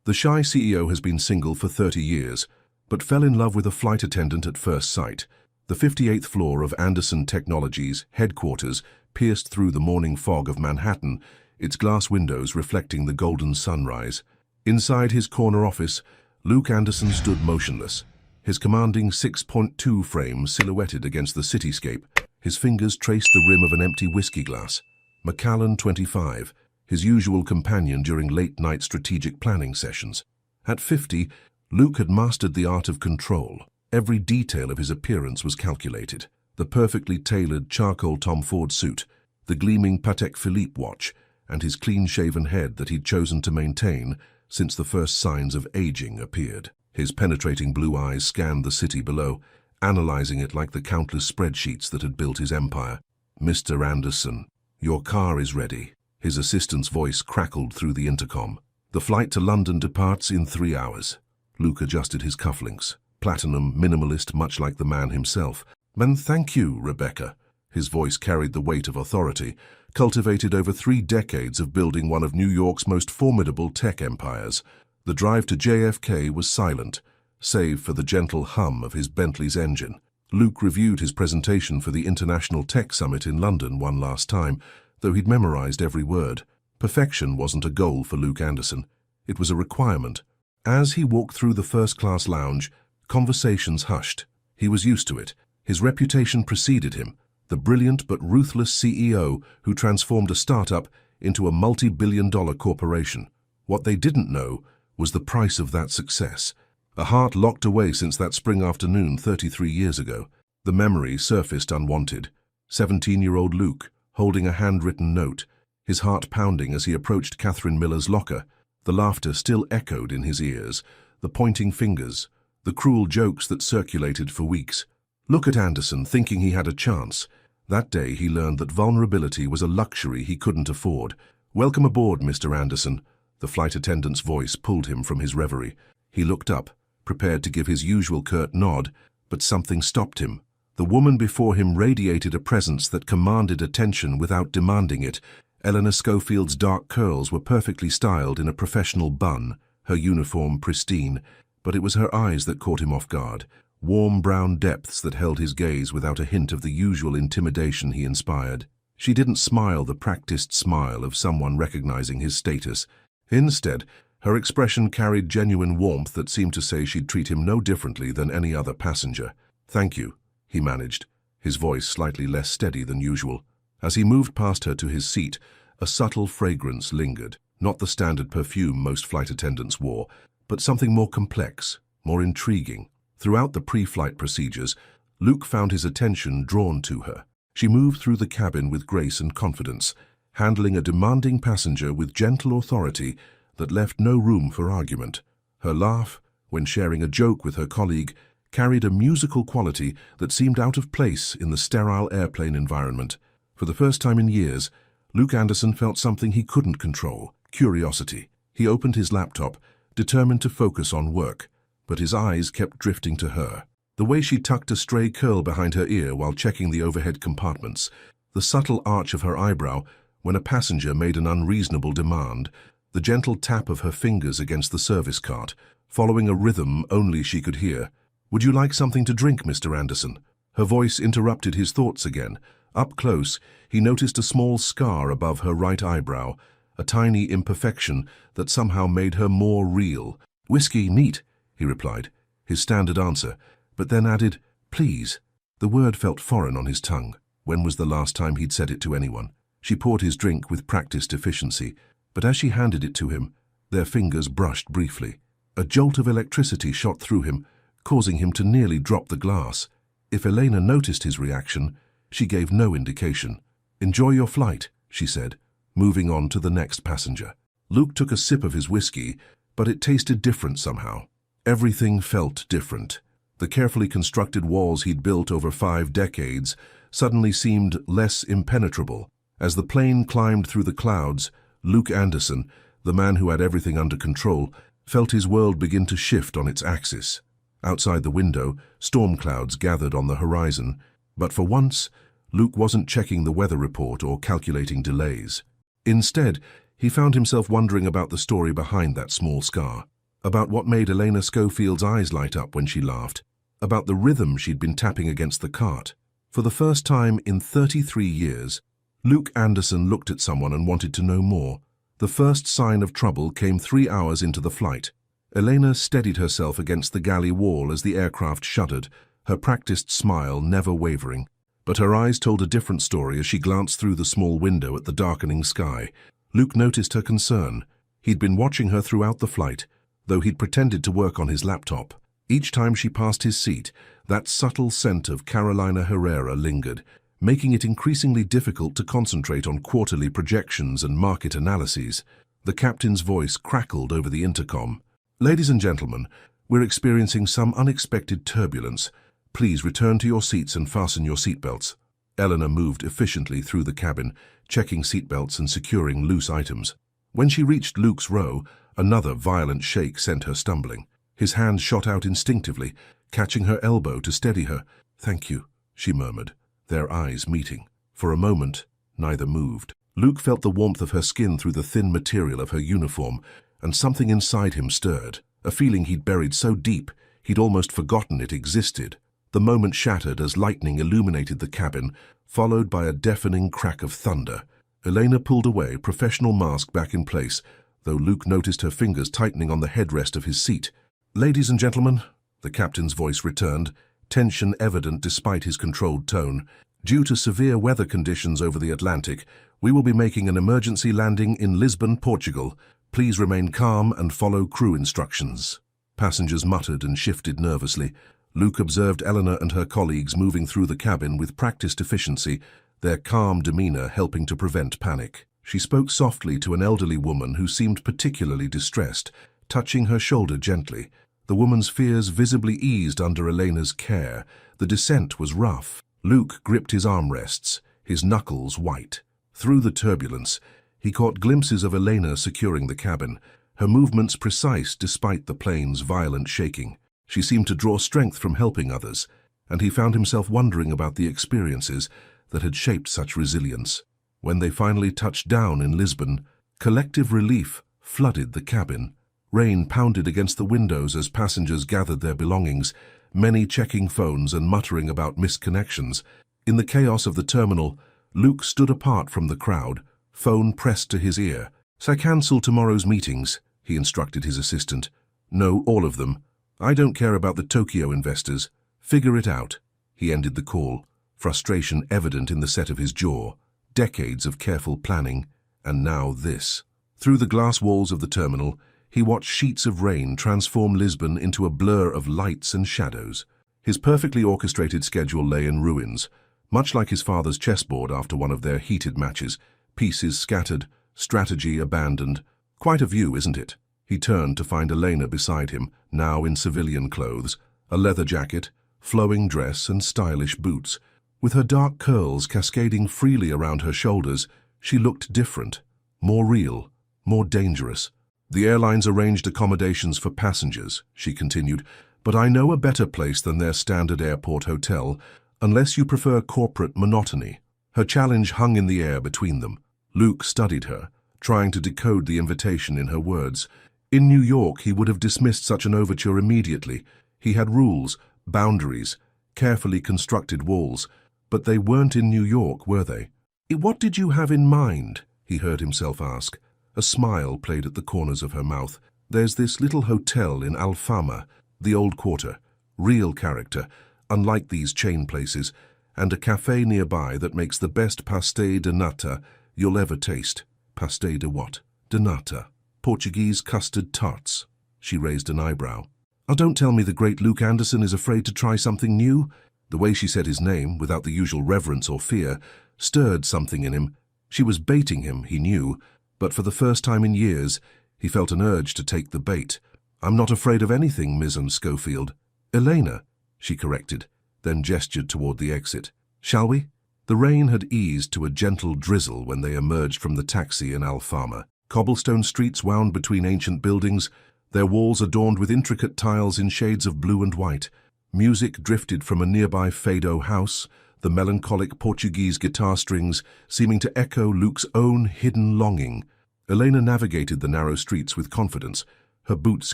The shy CEO has been single for 30 years, but fell in love with a flight attendant at first sight. The 58th floor of Anderson Technologies headquarters pierced through the morning fog of Manhattan, its glass windows reflecting the golden sunrise. Inside his corner office, Luke Anderson stood motionless, his commanding 6.2 frame silhouetted against the cityscape. His fingers traced the rim of an empty whiskey glass. Macallan 25, his usual companion during late-night strategic planning sessions. At 50, Luke had mastered the art of control. Every detail of his appearance was calculated. The perfectly tailored charcoal Tom Ford suit, the gleaming Patek Philippe watch, and his clean-shaven head that he'd chosen to maintain since the first signs of aging appeared. His penetrating blue eyes scanned the city below, analyzing it like the countless spreadsheets that had built his empire. "Mr. Anderson, your car is ready." His assistant's voice crackled through the intercom. "The flight to London departs in 3 hours." Luke adjusted his cufflinks. Platinum, minimalist, much like the man himself. "And thank you, Rebecca." His voice carried the weight of authority, cultivated over 3 decades of building one of New York's most formidable tech empires. The drive to JFK was silent, save for the gentle hum of his Bentley's engine. Luke reviewed his presentation for the International Tech Summit in London one last time, though he'd memorized every word. Perfection wasn't a goal for Luke Anderson. It was a requirement. As he walked through the first-class lounge, conversations hushed. He was used to it. His reputation preceded him, the brilliant but ruthless CEO who transformed a startup into a multi-billion-dollar corporation. What they didn't know was the price of that success. A heart locked away since that spring afternoon 33 years ago. The memory surfaced unwanted. 17-year-old Luke, holding a handwritten note, his heart pounding as he approached Catherine Miller's locker. The laughter still echoed in his ears, the pointing fingers, the cruel jokes that circulated for weeks. Look at Anderson, thinking he had a chance. That day he learned that vulnerability was a luxury he couldn't afford. "Welcome aboard, Mr. Anderson." The flight attendant's voice pulled him from his reverie. He looked up, prepared to give his usual curt nod, but something stopped him. The woman before him radiated a presence that commanded attention without demanding it. Eleanor Schofield's dark curls were perfectly styled in a professional bun, her uniform pristine, but it was her eyes that caught him off guard. Warm brown depths that held his gaze without a hint of the usual intimidation he inspired. She didn't smile the practiced smile of someone recognizing his status. Instead, her expression carried genuine warmth that seemed to say she'd treat him no differently than any other passenger. "Thank you," he managed, his voice slightly less steady than usual. As he moved past her to his seat, a subtle fragrance lingered. Not the standard perfume most flight attendants wore, but something more complex, more intriguing. Throughout the pre-flight procedures, Luke found his attention drawn to her. She moved through the cabin with grace and confidence, handling a demanding passenger with gentle authority that left no room for argument. Her laugh, when sharing a joke with her colleague, carried a musical quality that seemed out of place in the sterile airplane environment. For the first time in years, Luke Anderson felt something he couldn't control: curiosity. He opened his laptop, determined to focus on work, but his eyes kept drifting to her. The way she tucked a stray curl behind her ear while checking the overhead compartments, the subtle arch of her eyebrow when a passenger made an unreasonable demand, the gentle tap of her fingers against the service cart, following a rhythm only she could hear. "Would you like something to drink, Mr. Anderson?" Her voice interrupted his thoughts again. Up close, he noticed a small scar above her right eyebrow, a tiny imperfection that somehow made her more real. "Whiskey, neat," he replied, his standard answer, but then added, "Please." The word felt foreign on his tongue. When was the last time he'd said it to anyone? She poured his drink with practiced efficiency, but as she handed it to him, their fingers brushed briefly. A jolt of electricity shot through him, causing him to nearly drop the glass. If Elena noticed his reaction, she gave no indication. "Enjoy your flight," she said, moving on to the next passenger. Luke took a sip of his whiskey, but it tasted different somehow. Everything felt different. The carefully constructed walls he'd built over 5 decades suddenly seemed less impenetrable. As the plane climbed through the clouds, Luke Anderson, the man who had everything under control, felt his world begin to shift on its axis. Outside the window, storm clouds gathered on the horizon, but for once, Luke wasn't checking the weather report or calculating delays. Instead, he found himself wondering about the story behind that small scar. about what made Elena Schofield's eyes light up when she laughed, about the rhythm she'd been tapping against the cart. For the first time in 33 years, Luke Anderson looked at someone and wanted to know more. The first sign of trouble came 3 hours into the flight. Elena steadied herself against the galley wall as the aircraft shuddered, her practiced smile never wavering. But her eyes told a different story as she glanced through the small window at the darkening sky. Luke noticed her concern. He'd been watching her throughout the flight, though he'd pretended to work on his laptop. Each time she passed his seat, that subtle scent of Carolina Herrera lingered, making it increasingly difficult to concentrate on quarterly projections and market analyses. The captain's voice crackled over the intercom. "Ladies and gentlemen, we're experiencing some unexpected turbulence. Please return to your seats and fasten your seatbelts." Eleanor moved efficiently through the cabin, checking seatbelts and securing loose items. When she reached Luke's row, another violent shake sent her stumbling. His hand shot out instinctively, catching her elbow to steady her. "Thank you," she murmured, their eyes meeting. For a moment, neither moved. Luke felt the warmth of her skin through the thin material of her uniform, and something inside him stirred, a feeling he'd buried so deep he'd almost forgotten it existed. The moment shattered as lightning illuminated the cabin, followed by a deafening crack of thunder. Elena pulled away, professional mask back in place, though Luke noticed her fingers tightening on the headrest of his seat. "Ladies and gentlemen," the captain's voice returned, tension evident despite his controlled tone. "Due to severe weather conditions over the Atlantic, we will be making an emergency landing in Lisbon, Portugal. Please remain calm and follow crew instructions." Passengers muttered and shifted nervously. Luke observed Eleanor and her colleagues moving through the cabin with practiced efficiency, their calm demeanor helping to prevent panic. She spoke softly to an elderly woman who seemed particularly distressed, touching her shoulder gently. The woman's fears visibly eased under Elena's care. The descent was rough. Luke gripped his armrests, his knuckles white. Through the turbulence, he caught glimpses of Elena securing the cabin, her movements precise despite the plane's violent shaking. She seemed to draw strength from helping others, and he found himself wondering about the experiences that had shaped such resilience. When they finally touched down in Lisbon, collective relief flooded the cabin. Rain pounded against the windows as passengers gathered their belongings, many checking phones and muttering about missed connections. In the chaos of the terminal, Luke stood apart from the crowd, phone pressed to his ear. "So cancel tomorrow's meetings," he instructed his assistant. "No, all of them. I don't care about the Tokyo investors. Figure it out." He ended the call, frustration evident in the set of his jaw. Decades of careful planning, and now this. Through the glass walls of the terminal, he watched sheets of rain transform Lisbon into a blur of lights and shadows. His perfectly orchestrated schedule lay in ruins, much like his father's chessboard after one of their heated matches, pieces scattered, strategy abandoned. Quite a view, isn't it? He turned to find Elena beside him, now in civilian clothes, a leather jacket, flowing dress and stylish boots. With her dark curls cascading freely around her shoulders, she looked different, more real, more dangerous. "The airlines arranged accommodations for passengers," she continued, "but I know a better place than their standard airport hotel, unless you prefer corporate monotony." Her challenge hung in the air between them. Luke studied her, trying to decode the invitation in her words. In New York, he would have dismissed such an overture immediately. He had rules, boundaries, carefully constructed walls, but they weren't in New York, were they? "What did you have in mind?" he heard himself ask. A smile played at the corners of her mouth. "There's this little hotel in Alfama, the old quarter. Real character, unlike these chain places, and a cafe nearby that makes the best pastel de nata you'll ever taste." "Pastel de what?" "De nata. Portuguese custard tarts." She raised an eyebrow. "Oh, don't tell me the great Luke Anderson is afraid to try something new." The way she said his name, without the usual reverence or fear, stirred something in him. She was baiting him, he knew, but for the first time in years, he felt an urge to take the bait. "I'm not afraid of anything, Ms. Schofield." "Elena," she corrected, then gestured toward the exit. "Shall we?" The rain had eased to a gentle drizzle when they emerged from the taxi in Alfama. Cobblestone streets wound between ancient buildings, their walls adorned with intricate tiles in shades of blue and white. Music drifted from a nearby Fado house, the melancholic Portuguese guitar strings seeming to echo Luke's own hidden longing. Elena navigated the narrow streets with confidence, her boots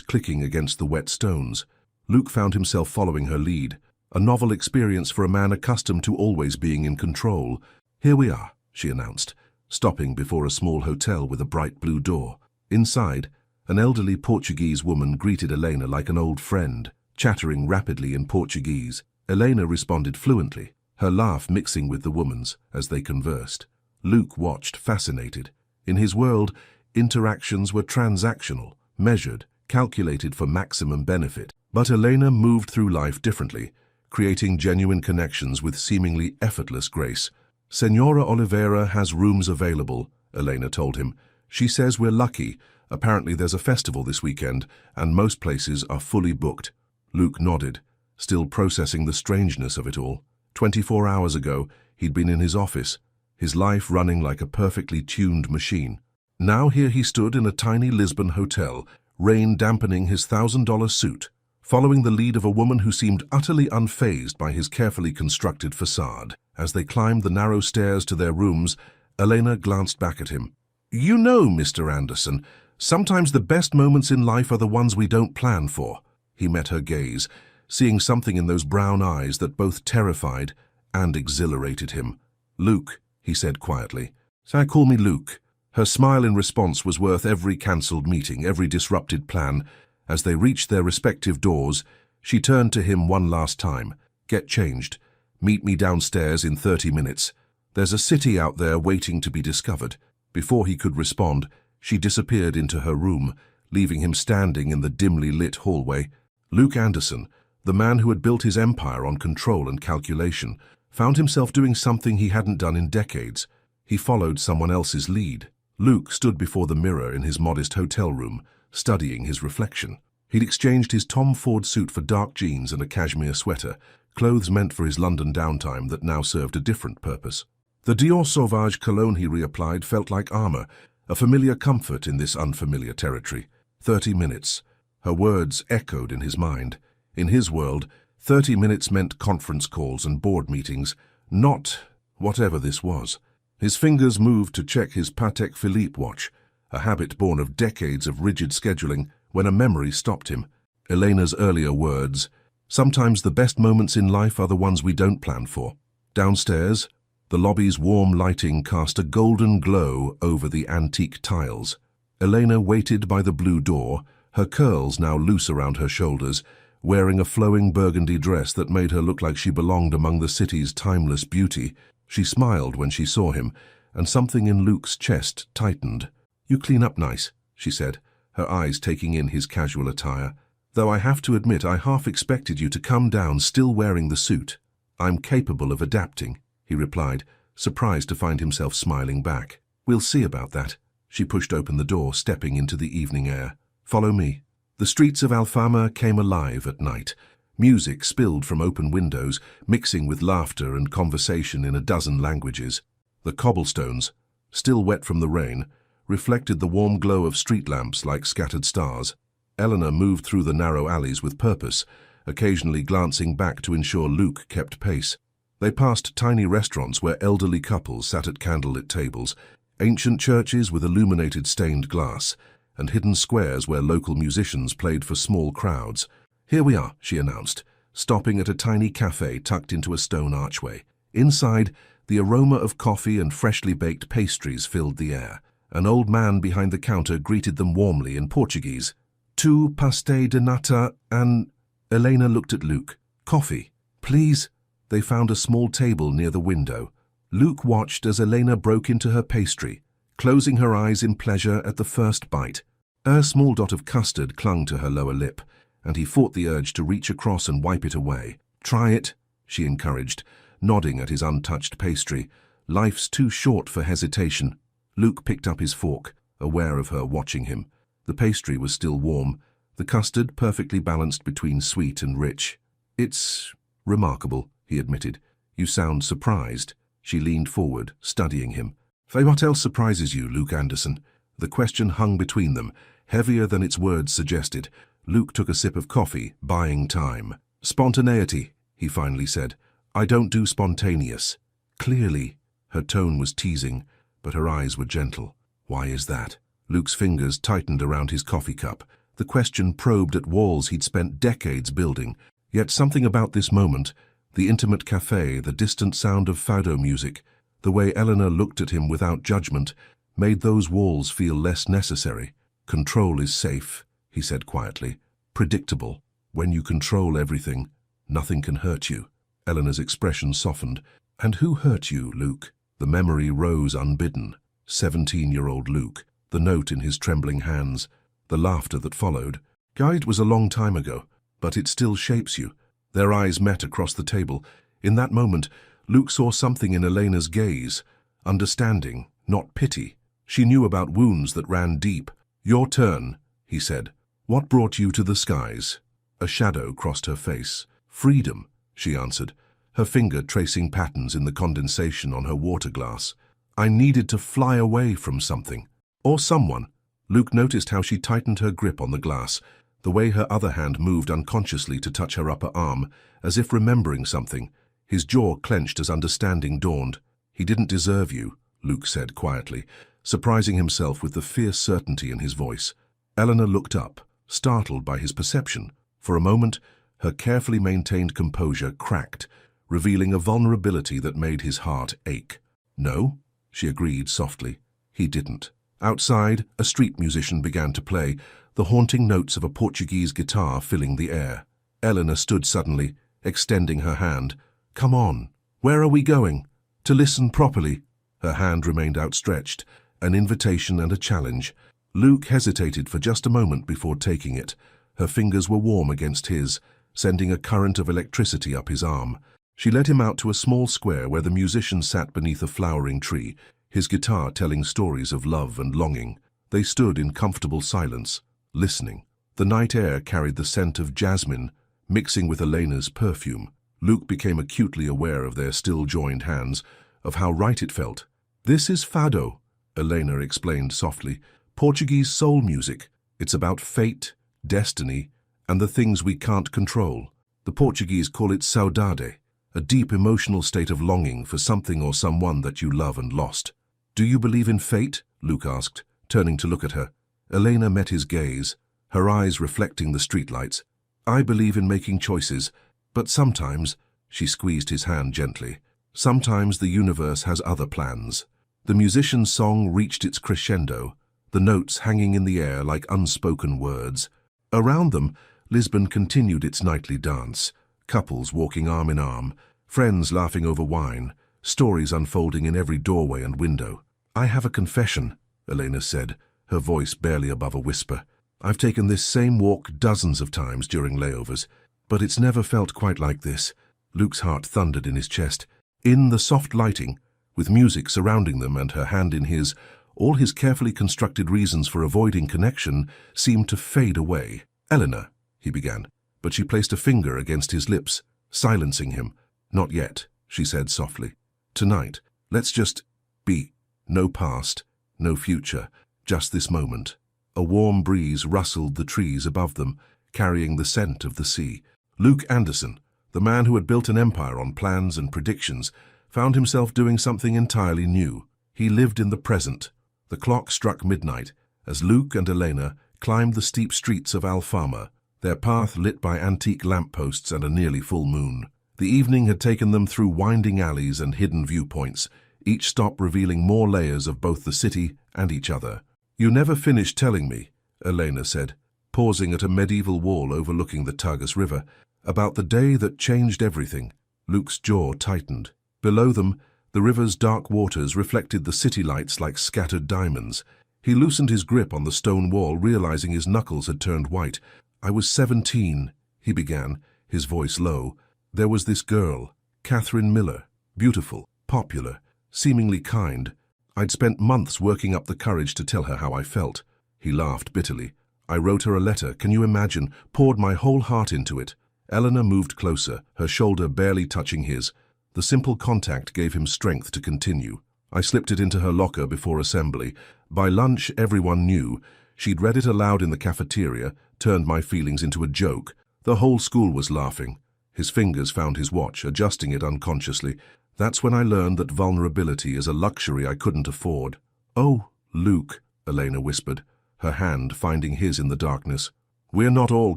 clicking against the wet stones. Luke found himself following her lead, a novel experience for a man accustomed to always being in control. "Here we are," she announced, stopping before a small hotel with a bright blue door. Inside, an elderly Portuguese woman greeted Elena like an old friend, chattering rapidly in Portuguese. Elena responded fluently, her laugh mixing with the woman's as they conversed. Luke watched, fascinated. In his world, interactions were transactional, measured, calculated for maximum benefit. But Elena moved through life differently, creating genuine connections with seemingly effortless grace. "Senora Oliveira has rooms available," Elena told him. "She says we're lucky. Apparently there's a festival this weekend, and most places are fully booked." Luke nodded, still processing the strangeness of it all. 24 hours ago, he'd been in his office, his life running like a perfectly tuned machine. Now here he stood in a tiny Lisbon hotel, rain dampening his $1,000 suit, following the lead of a woman who seemed utterly unfazed by his carefully constructed facade. As they climbed the narrow stairs to their rooms, Elena glanced back at him. "You know, Mr. Anderson, sometimes the best moments in life are the ones we don't plan for." He met her gaze, seeing something in those brown eyes that both terrified and exhilarated him. "Luke," he said quietly. "So call me Luke." Her smile in response was worth every cancelled meeting, every disrupted plan. As they reached their respective doors, she turned to him one last time. "Get changed. Meet me downstairs in 30 minutes. There's a city out there waiting to be discovered." Before he could respond, she disappeared into her room, leaving him standing in the dimly lit hallway. Luke Anderson, the man who had built his empire on control and calculation, found himself doing something he hadn't done in decades. He followed someone else's lead. Luke stood before the mirror in his modest hotel room, studying his reflection. He'd exchanged his Tom Ford suit for dark jeans and a cashmere sweater, clothes meant for his London downtime that now served a different purpose. The Dior Sauvage cologne he reapplied felt like armor, a familiar comfort in this unfamiliar territory. 30 minutes. Her words echoed in his mind. In his world, 30 minutes meant conference calls and board meetings, not whatever this was. His fingers moved to check his Patek Philippe watch, a habit born of decades of rigid scheduling, when a memory stopped him. Elena's earlier words, "Sometimes the best moments in life are the ones we don't plan for." Downstairs, the lobby's warm lighting cast a golden glow over the antique tiles. Elena waited by the blue door, her curls now loose around her shoulders, wearing a flowing burgundy dress that made her look like she belonged among the city's timeless beauty. She smiled when she saw him, and something in Luke's chest tightened. "You clean up nice," she said, her eyes taking in his casual attire. "Though I have to admit I half expected you to come down still wearing the suit." "I'm capable of adapting," he replied, surprised to find himself smiling back. "We'll see about that." She pushed open the door, stepping into the evening air. "Follow me." The streets of Alfama came alive at night. Music spilled from open windows, mixing with laughter and conversation in a dozen languages. The cobblestones, still wet from the rain, reflected the warm glow of street lamps like scattered stars. Eleanor moved through the narrow alleys with purpose, occasionally glancing back to ensure Luke kept pace. They passed tiny restaurants where elderly couples sat at candlelit tables, ancient churches with illuminated stained glass, and hidden squares where local musicians played for small crowds. "Here we are," she announced, stopping at a tiny cafe tucked into a stone archway. Inside, the aroma of coffee and freshly baked pastries filled the air. An old man behind the counter greeted them warmly in Portuguese. "Two pastéis de nata and—" Elena looked at Luke. "Coffee, please." They found a small table near the window. Luke watched as Elena broke into her pastry, closing her eyes in pleasure at the first bite. A small dot of custard clung to her lower lip, and he fought the urge to reach across and wipe it away. "Try it," she encouraged, nodding at his untouched pastry. "Life's too short for hesitation." Luke picked up his fork, aware of her watching him. The pastry was still warm, the custard perfectly balanced between sweet and rich. "It's remarkable," he admitted. "You sound surprised." She leaned forward, studying him. "What else surprises you, Luke Anderson?" The question hung between them, heavier than its words suggested. Luke took a sip of coffee, buying time. "Spontaneity," he finally said. "I don't do spontaneous." "Clearly." Her tone was teasing, but her eyes were gentle. "Why is that?" Luke's fingers tightened around his coffee cup. The question probed at walls he'd spent decades building. Yet something about this moment, the intimate cafe, the distant sound of fado music, the way Eleanor looked at him without judgment, made those walls feel less necessary. "Control is safe," he said quietly. "Predictable. When you control everything, nothing can hurt you." Eleanor's expression softened. "And who hurt you, Luke?" The memory rose unbidden. 17-year-old Luke, the note in his trembling hands, the laughter that followed. "It was a long time ago, but it still shapes you." Their eyes met across the table. In that moment, Luke saw something in Elena's gaze. Understanding, not pity. She knew about wounds that ran deep. "Your turn," he said. "What brought you to the skies?" A shadow crossed her face. "Freedom," she answered, her finger tracing patterns in the condensation on her water glass. "I needed to fly away from something. Or someone." Luke noticed how she tightened her grip on the glass, the way her other hand moved unconsciously to touch her upper arm, as if remembering something. His jaw clenched as understanding dawned. "He didn't deserve you," Luke said quietly, surprising himself with the fierce certainty in his voice. Eleanor looked up, startled by his perception. For a moment, her carefully maintained composure cracked, revealing a vulnerability that made his heart ache. "No," she agreed softly. "He didn't." Outside, a street musician began to play, the haunting notes of a Portuguese guitar filling the air. Eleanor stood suddenly, extending her hand. "Come on. Where are we going?" "To listen properly." Her hand remained outstretched, an invitation and a challenge. Luke hesitated for just a moment before taking it. Her fingers were warm against his, sending a current of electricity up his arm. She led him out to a small square where the musician sat beneath a flowering tree, his guitar telling stories of love and longing. They stood in comfortable silence, listening. The night air carried the scent of jasmine, mixing with Elena's perfume. Luke became acutely aware of their still joined hands, of how right it felt. "This is fado," Elena explained softly. "Portuguese soul music. It's about fate, destiny, and the things we can't control. The Portuguese call it saudade, a deep emotional state of longing for something or someone that you love and lost." "Do you believe in fate?" Luke asked, turning to look at her. Elena met his gaze, her eyes reflecting the streetlights. "I believe in making choices, but sometimes," she squeezed his hand gently, "sometimes the universe has other plans." The musician's song reached its crescendo, the notes hanging in the air like unspoken words. Around them, Lisbon continued its nightly dance, couples walking arm in arm, friends laughing over wine, stories unfolding in every doorway and window. "I have a confession," Elena said, her voice barely above a whisper. "I've taken this same walk dozens of times during layovers, but it's never felt quite like this." Luke's heart thundered in his chest. In the soft lighting, with music surrounding them and her hand in his, all his carefully constructed reasons for avoiding connection seemed to fade away. "Eleanor," he began, but she placed a finger against his lips, silencing him. "Not yet," she said softly. "Tonight, let's just be. No past, no future, just this moment." A warm breeze rustled the trees above them, carrying the scent of the sea. Luke Anderson, the man who had built an empire on plans and predictions, found himself doing something entirely new. He lived in the present. The clock struck midnight as Luke and Elena climbed the steep streets of Alfama, their path lit by antique lampposts and a nearly full moon. The evening had taken them through winding alleys and hidden viewpoints, each stop revealing more layers of both the city and each other. "You never finished telling me," Elena said, pausing at a medieval wall overlooking the Tagus River, "about the day that changed everything." Luke's jaw tightened. Below them, the river's dark waters reflected the city lights like scattered diamonds. He loosened his grip on the stone wall, realizing his knuckles had turned white. "I was 17, he began, his voice low. "There was this girl, Catherine Miller, beautiful, popular, seemingly kind. I'd spent months working up the courage to tell her how I felt." He laughed bitterly. "I wrote her a letter, can you imagine? Poured my whole heart into it." Eleanor moved closer, her shoulder barely touching his. The simple contact gave him strength to continue. "I slipped it into her locker before assembly. By lunch, everyone knew. She'd read it aloud in the cafeteria, turned my feelings into a joke. The whole school was laughing." His fingers found his watch, adjusting it unconsciously. "That's when I learned that vulnerability is a luxury I couldn't afford." "Oh, Luke," Elena whispered, her hand finding his in the darkness. "We're not all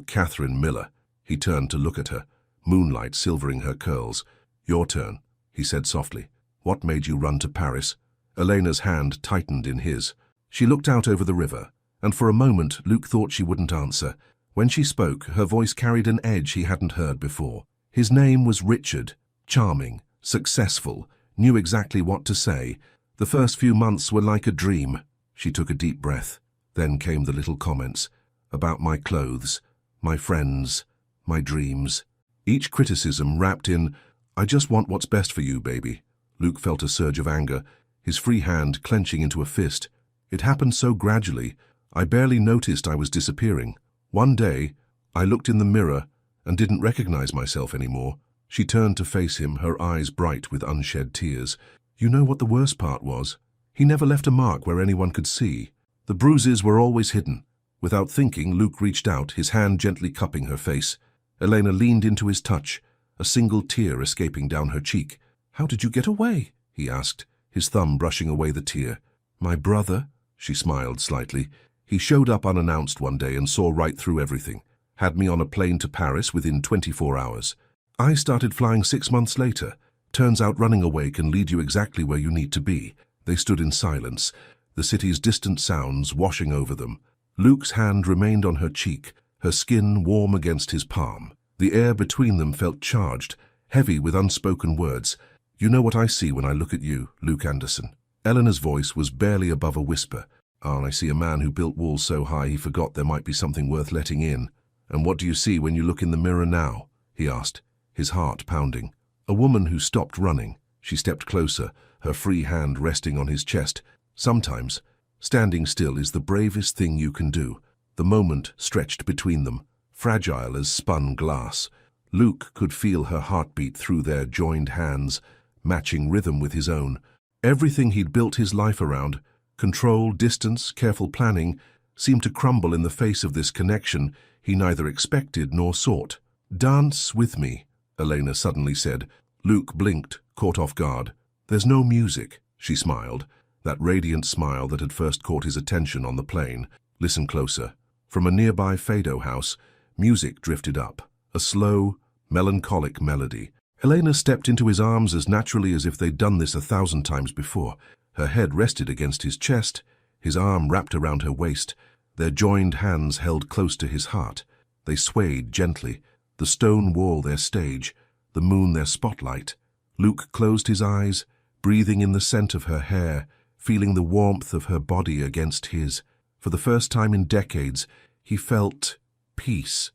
Catherine Miller." He turned to look at her, moonlight silvering her curls. "Your turn," he said softly. "What made you run to Paris?" Elena's hand tightened in his. She looked out over the river, and for a moment Luke thought she wouldn't answer. When she spoke, her voice carried an edge he hadn't heard before. His name was Richard, charming, successful, knew exactly what to say. The first few months were like a dream. She took a deep breath. Then came the little comments about my clothes, my friends, my dreams. Each criticism wrapped in, "I just want what's best for you, baby." Luke felt a surge of anger, his free hand clenching into a fist. It happened so gradually, I barely noticed I was disappearing. One day, I looked in the mirror and didn't recognize myself anymore. She turned to face him, her eyes bright with unshed tears. "You know what the worst part was? He never left a mark where anyone could see. The bruises were always hidden." Without thinking, Luke reached out, his hand gently cupping her face. Elena leaned into his touch, a single tear escaping down her cheek. "How did you get away?" he asked, his thumb brushing away the tear. "My brother," she smiled slightly. "He showed up unannounced one day and saw right through everything. Had me on a plane to Paris within 24 hours. I started flying 6 months later. Turns out running away can lead you exactly where you need to be." They stood in silence, the city's distant sounds washing over them. Luke's hand remained on her cheek, her skin warm against his palm. The air between them felt charged, heavy with unspoken words. "You know what I see when I look at you, Luke Anderson." Eleanor's voice was barely above a whisper. "I see a man who built walls so high he forgot there might be something worth letting in." "And what do you see when you look in the mirror now?" he asked, his heart pounding. "A woman who stopped running." She stepped closer, her free hand resting on his chest. "Sometimes, standing still is the bravest thing you can do." The moment stretched between them, fragile as spun glass. Luke could feel her heartbeat through their joined hands, matching rhythm with his own. Everything he'd built his life around, control, distance, careful planning, seemed to crumble in the face of this connection he neither expected nor sought. "Dance with me," Elena suddenly said. Luke blinked, caught off guard. "There's no music," she smiled, that radiant smile that had first caught his attention on the plane. "Listen closer." From a nearby Fado house, music drifted up, a slow, melancholic melody. Elena stepped into his arms as naturally as if they'd done this 1,000 times before. Her head rested against his chest, his arm wrapped around her waist, their joined hands held close to his heart. They swayed gently, the stone wall their stage, the moon their spotlight. Luke closed his eyes, breathing in the scent of her hair, feeling the warmth of her body against his. For the first time in decades, he felt peace.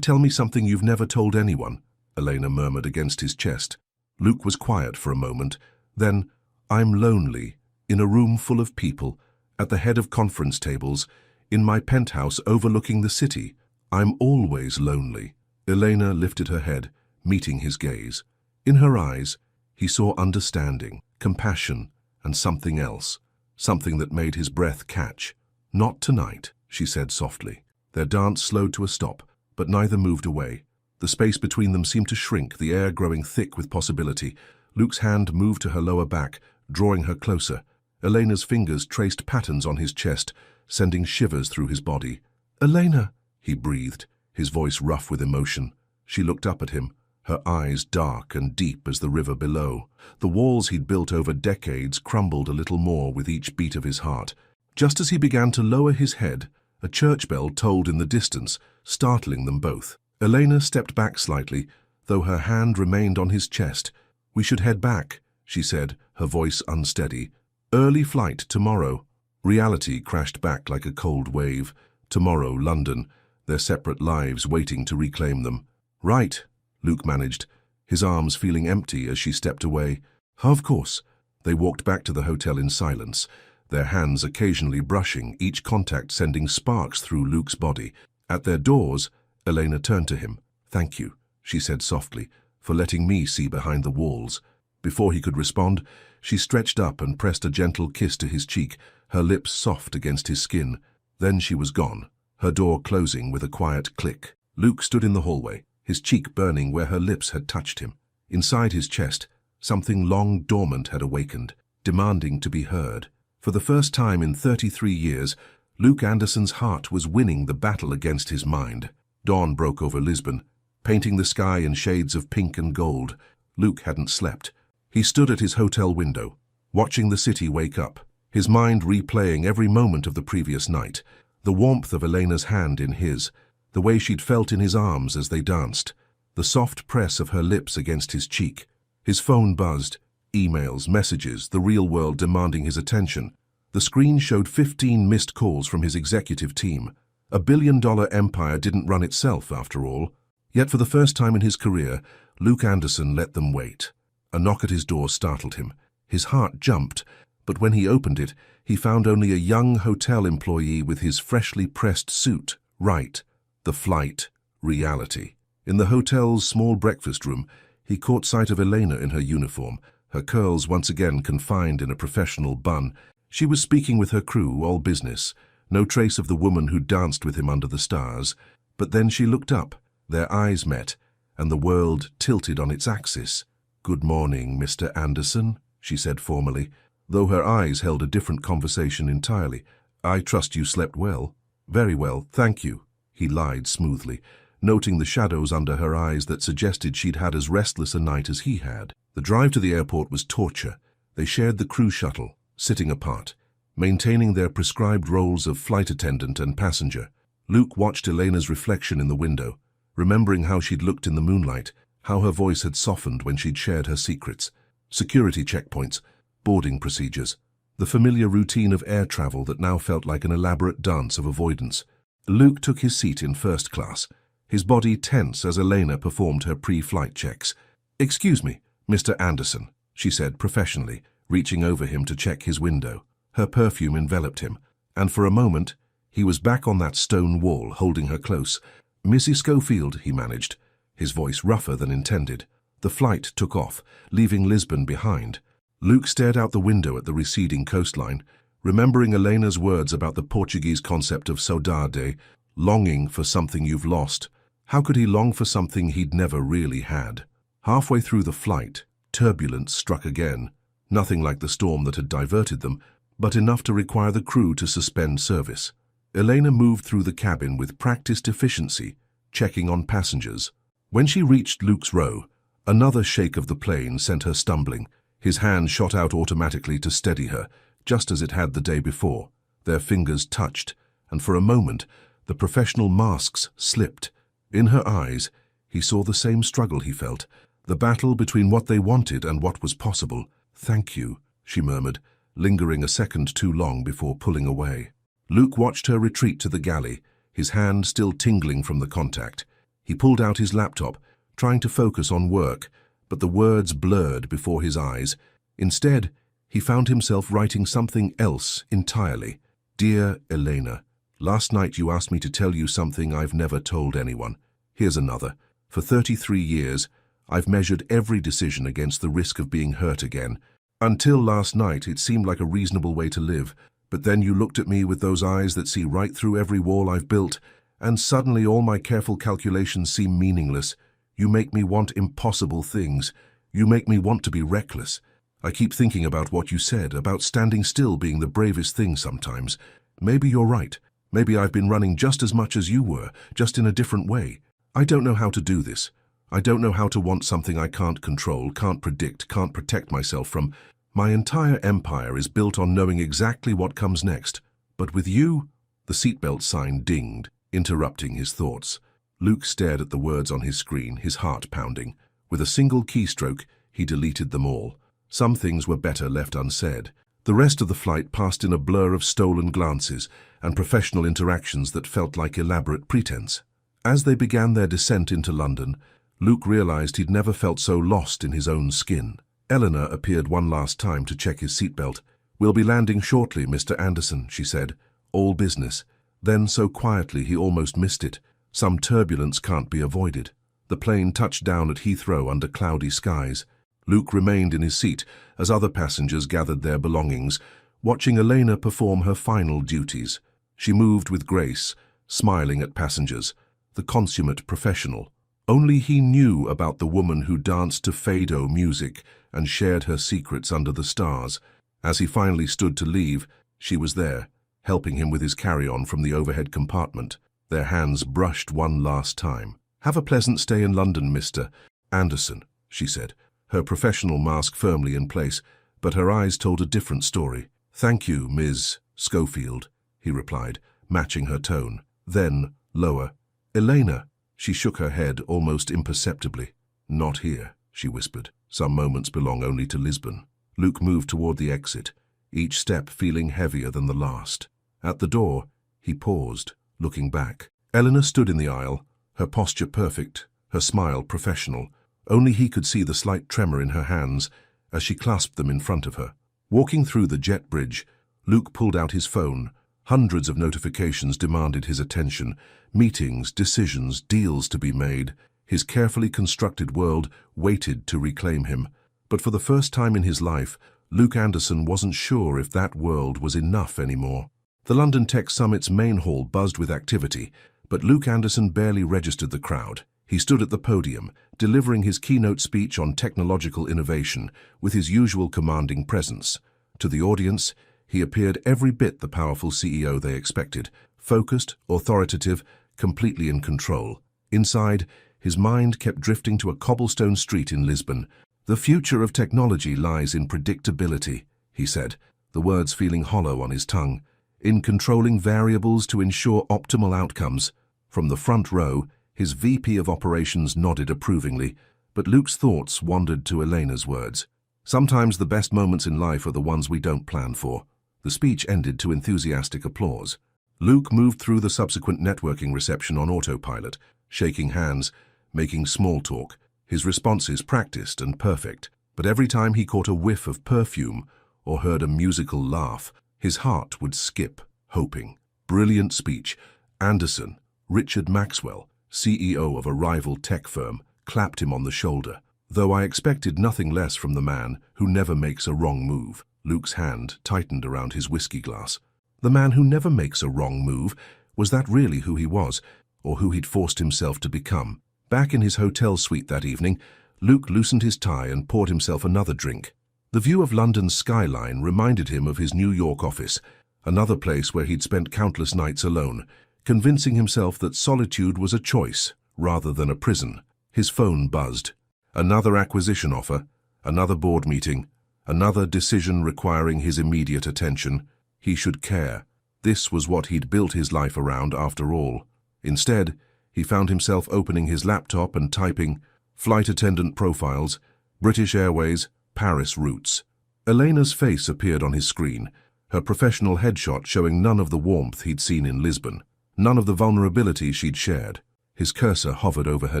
"Tell me something you've never told anyone," Elena murmured against his chest. Luke was quiet for a moment. Then, "I'm lonely, in a room full of people, at the head of conference tables, in my penthouse overlooking the city. I'm always lonely." Elena lifted her head, meeting his gaze. In her eyes, he saw understanding, compassion, and something else, something that made his breath catch. "Not tonight," she said softly. Their dance slowed to a stop, but neither moved away. The space between them seemed to shrink, the air growing thick with possibility. Luke's hand moved to her lower back, drawing her closer. Elena's fingers traced patterns on his chest, sending shivers through his body. "Elena," he breathed, his voice rough with emotion. She looked up at him, her eyes dark and deep as the river below. The walls he'd built over decades crumbled a little more with each beat of his heart. Just as he began to lower his head, a church bell tolled in the distance, startling them both. Elena stepped back slightly, though her hand remained on his chest. "We should head back," she said, her voice unsteady. "Early flight tomorrow." Reality crashed back like a cold wave. Tomorrow, London, their separate lives waiting to reclaim them. "Right," Luke managed, his arms feeling empty as she stepped away. "Of course." They walked back to the hotel in silence, their hands occasionally brushing, each contact sending sparks through Luke's body. At their doors, Elena turned to him. "Thank you," she said softly, "for letting me see behind the walls." Before he could respond, she stretched up and pressed a gentle kiss to his cheek, her lips soft against his skin. Then she was gone, her door closing with a quiet click. Luke stood in the hallway, his cheek burning where her lips had touched him. Inside his chest, something long dormant had awakened, demanding to be heard. For the first time in 33 years, Luke Anderson's heart was winning the battle against his mind. Dawn broke over Lisbon, painting the sky in shades of pink and gold. Luke hadn't slept. He stood at his hotel window, watching the city wake up, his mind replaying every moment of the previous night, the warmth of Elena's hand in his, the way she'd felt in his arms as they danced, the soft press of her lips against his cheek. His phone buzzed, emails, messages, the real world demanding his attention. The screen showed 15 missed calls from his executive team. A billion-dollar empire didn't run itself, after all. Yet for the first time in his career, Luke Anderson let them wait. A knock at his door startled him. His heart jumped, but when he opened it, he found only a young hotel employee with his freshly pressed suit. Right. The flight. Reality. In the hotel's small breakfast room, he caught sight of Elena in her uniform, her curls once again confined in a professional bun. She was speaking with her crew, all business. No trace of the woman who danced with him under the stars. But then she looked up. Their eyes met, and the world tilted on its axis. "Good morning, Mr. Anderson," she said formally, though her eyes held a different conversation entirely. "I trust you slept well." "Very well, thank you," he lied smoothly, noting the shadows under her eyes that suggested she'd had as restless a night as he had. The drive to the airport was torture. They shared the crew shuttle, sitting apart, maintaining their prescribed roles of flight attendant and passenger. Luke watched Elena's reflection in the window, remembering how she'd looked in the moonlight, how her voice had softened when she'd shared her secrets. Security checkpoints, boarding procedures, the familiar routine of air travel that now felt like an elaborate dance of avoidance. Luke took his seat in first class, his body tense as Elena performed her pre-flight checks. "Excuse me, Mr. Anderson," she said professionally, reaching over him to check his window. Her perfume enveloped him, and for a moment, he was back on that stone wall, holding her close. "Mrs. Schofield," he managed, his voice rougher than intended. The flight took off, leaving Lisbon behind. Luke stared out the window at the receding coastline, remembering Elena's words about the Portuguese concept of saudade, longing for something you've lost. How could he long for something he'd never really had? Halfway through the flight, turbulence struck again, nothing like the storm that had diverted them, but enough to require the crew to suspend service. Elena moved through the cabin with practiced efficiency, checking on passengers. When she reached Luke's row, another shake of the plane sent her stumbling. His hand shot out automatically to steady her, just as it had the day before. Their fingers touched, and for a moment, the professional masks slipped. In her eyes, he saw the same struggle he felt, the battle between what they wanted and what was possible. "Thank you," she murmured, lingering a second too long before pulling away. Luke watched her retreat to the galley, his hand still tingling from the contact. He pulled out his laptop, trying to focus on work, but the words blurred before his eyes. Instead, he found himself writing something else entirely. "Dear Elena, last night you asked me to tell you something I've never told anyone. Here's another. For 33 years, I've measured every decision against the risk of being hurt again. Until last night, it seemed like a reasonable way to live. But then you looked at me with those eyes that see right through every wall I've built, and suddenly all my careful calculations seem meaningless. You make me want impossible things. You make me want to be reckless. I keep thinking about what you said, about standing still being the bravest thing sometimes. Maybe you're right. Maybe I've been running just as much as you were, just in a different way. I don't know how to do this. I don't know how to want something I can't control, can't predict, can't protect myself from. My entire empire is built on knowing exactly what comes next. But with you..." The seatbelt sign dinged, interrupting his thoughts. Luke stared at the words on his screen, his heart pounding. With a single keystroke, he deleted them all. Some things were better left unsaid. The rest of the flight passed in a blur of stolen glances and professional interactions that felt like elaborate pretense. As they began their descent into London, Luke realized he'd never felt so lost in his own skin. Eleanor appeared one last time to check his seatbelt. "We'll be landing shortly, Mr. Anderson," she said. "All business." Then, so quietly he almost missed it. Some turbulence can't be avoided. The plane touched down at Heathrow under cloudy skies. Luke remained in his seat as other passengers gathered their belongings, watching Elena perform her final duties. She moved with grace, smiling at passengers, the consummate professional. Only he knew about the woman who danced to fado music and shared her secrets under the stars. As he finally stood to leave, she was there, helping him with his carry-on from the overhead compartment. Their hands brushed one last time. "Have a pleasant stay in London, Mr. Anderson," she said, her professional mask firmly in place, but her eyes told a different story. "Thank you, Ms. Schofield," he replied, matching her tone. Then, lower, "Elena." She shook her head almost imperceptibly. "Not here," she whispered. "Some moments belong only to Lisbon." Luke moved toward the exit, each step feeling heavier than the last. At the door, he paused, looking back. Eleanor stood in the aisle, her posture perfect, her smile professional. Only he could see the slight tremor in her hands as she clasped them in front of her. Walking through the jet bridge, Luke pulled out his phone. Hundreds of notifications demanded his attention. Meetings, decisions, deals to be made. His carefully constructed world waited to reclaim him. But for the first time in his life, Luke Anderson wasn't sure if that world was enough anymore. The London Tech Summit's main hall buzzed with activity, but Luke Anderson barely registered the crowd. He stood at the podium, delivering his keynote speech on technological innovation with his usual commanding presence. To the audience, he appeared every bit the powerful CEO they expected, focused, authoritative, completely in control. Inside, his mind kept drifting to a cobblestone street in Lisbon. "The future of technology lies in predictability," he said, the words feeling hollow on his tongue, "in controlling variables to ensure optimal outcomes." From the front row, his VP of Operations nodded approvingly, but Luke's thoughts wandered to Elena's words. "Sometimes the best moments in life are the ones we don't plan for." The speech ended to enthusiastic applause. Luke moved through the subsequent networking reception on autopilot, shaking hands, making small talk, his responses practiced and perfect. But every time he caught a whiff of perfume or heard a musical laugh, his heart would skip, hoping. Brilliant speech. Anderson, Richard Maxwell, CEO of a rival tech firm, clapped him on the shoulder. "Though I expected nothing less from the man who never makes a wrong move." Luke's hand tightened around his whiskey glass. The man who never makes a wrong move, was that really who he was, or who he'd forced himself to become? Back in his hotel suite that evening, Luke loosened his tie and poured himself another drink. The view of London's skyline reminded him of his New York office, another place where he'd spent countless nights alone, convincing himself that solitude was a choice rather than a prison. His phone buzzed. Another acquisition offer, another board meeting, another decision requiring his immediate attention. He should care. This was what he'd built his life around after all. Instead, he found himself opening his laptop and typing flight attendant profiles, British Airways, Paris routes. Elena's face appeared on his screen, her professional headshot showing none of the warmth he'd seen in Lisbon, none of the vulnerability she'd shared. His cursor hovered over her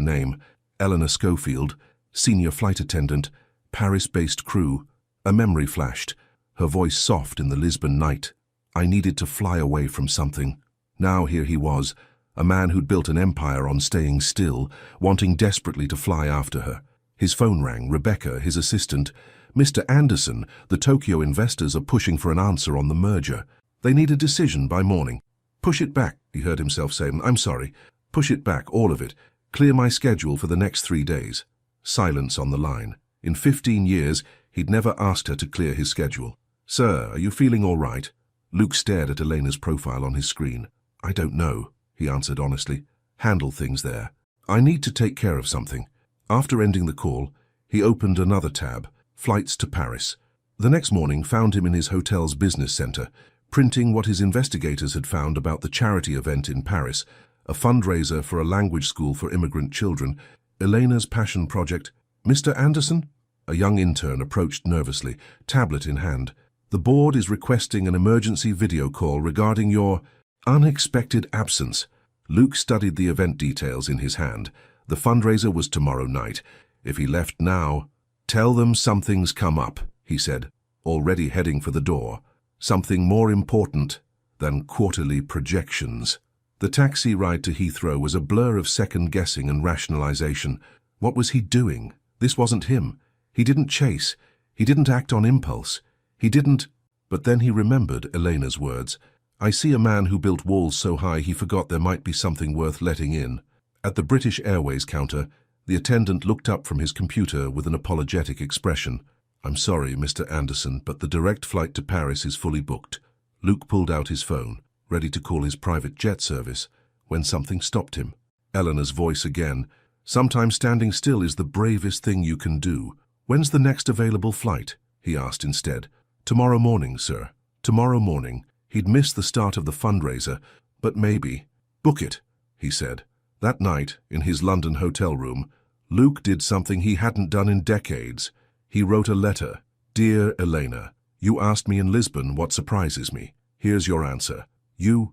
name, Eleanor Schofield, senior flight attendant, Paris-based crew. A memory flashed, her voice soft in the Lisbon night. I needed to fly away from something. Now here he was, a man who'd built an empire on staying still, wanting desperately to fly after her. His phone rang. Rebecca, his assistant. "Mr. Anderson, the Tokyo investors are pushing for an answer on the merger. They need a decision by morning." "Push it back," he heard himself say. "I'm sorry. Push it back, all of it. Clear my schedule for the next 3 days." Silence on the line. In 15 years, he'd never asked her to clear his schedule. "Sir, are you feeling all right?" Luke stared at Elena's profile on his screen. "I don't know," he answered honestly. "Handle things there. I need to take care of something." After ending the call, he opened another tab, Flights to Paris. The next morning found him in his hotel's business center, printing what his investigators had found about the charity event in Paris, a fundraiser for a language school for immigrant children, Elena's passion project. "Mr. Anderson?" A young intern approached nervously, tablet in hand. "The board is requesting an emergency video call regarding your unexpected absence." Luke studied the event details in his hand. The fundraiser was tomorrow night. If he left now, "Tell them something's come up," he said, already heading for the door. Something more important than quarterly projections. The taxi ride to Heathrow was a blur of second-guessing and rationalization. What was he doing? This wasn't him. He didn't chase. He didn't act on impulse. He didn't... But then he remembered Elena's words. "I see a man who built walls so high he forgot there might be something worth letting in." At the British Airways counter, the attendant looked up from his computer with an apologetic expression. "I'm sorry, Mr. Anderson, but the direct flight to Paris is fully booked." Luke pulled out his phone, ready to call his private jet service, when something stopped him. Eleanor's voice again. "Sometimes standing still is the bravest thing you can do. When's the next available flight?" he asked instead. "Tomorrow morning, sir. Tomorrow morning." He'd missed the start of the fundraiser, but maybe. "Book it," he said. That night, in his London hotel room, Luke did something he hadn't done in decades. He wrote a letter. "Dear Elena, you asked me in Lisbon what surprises me. Here's your answer. You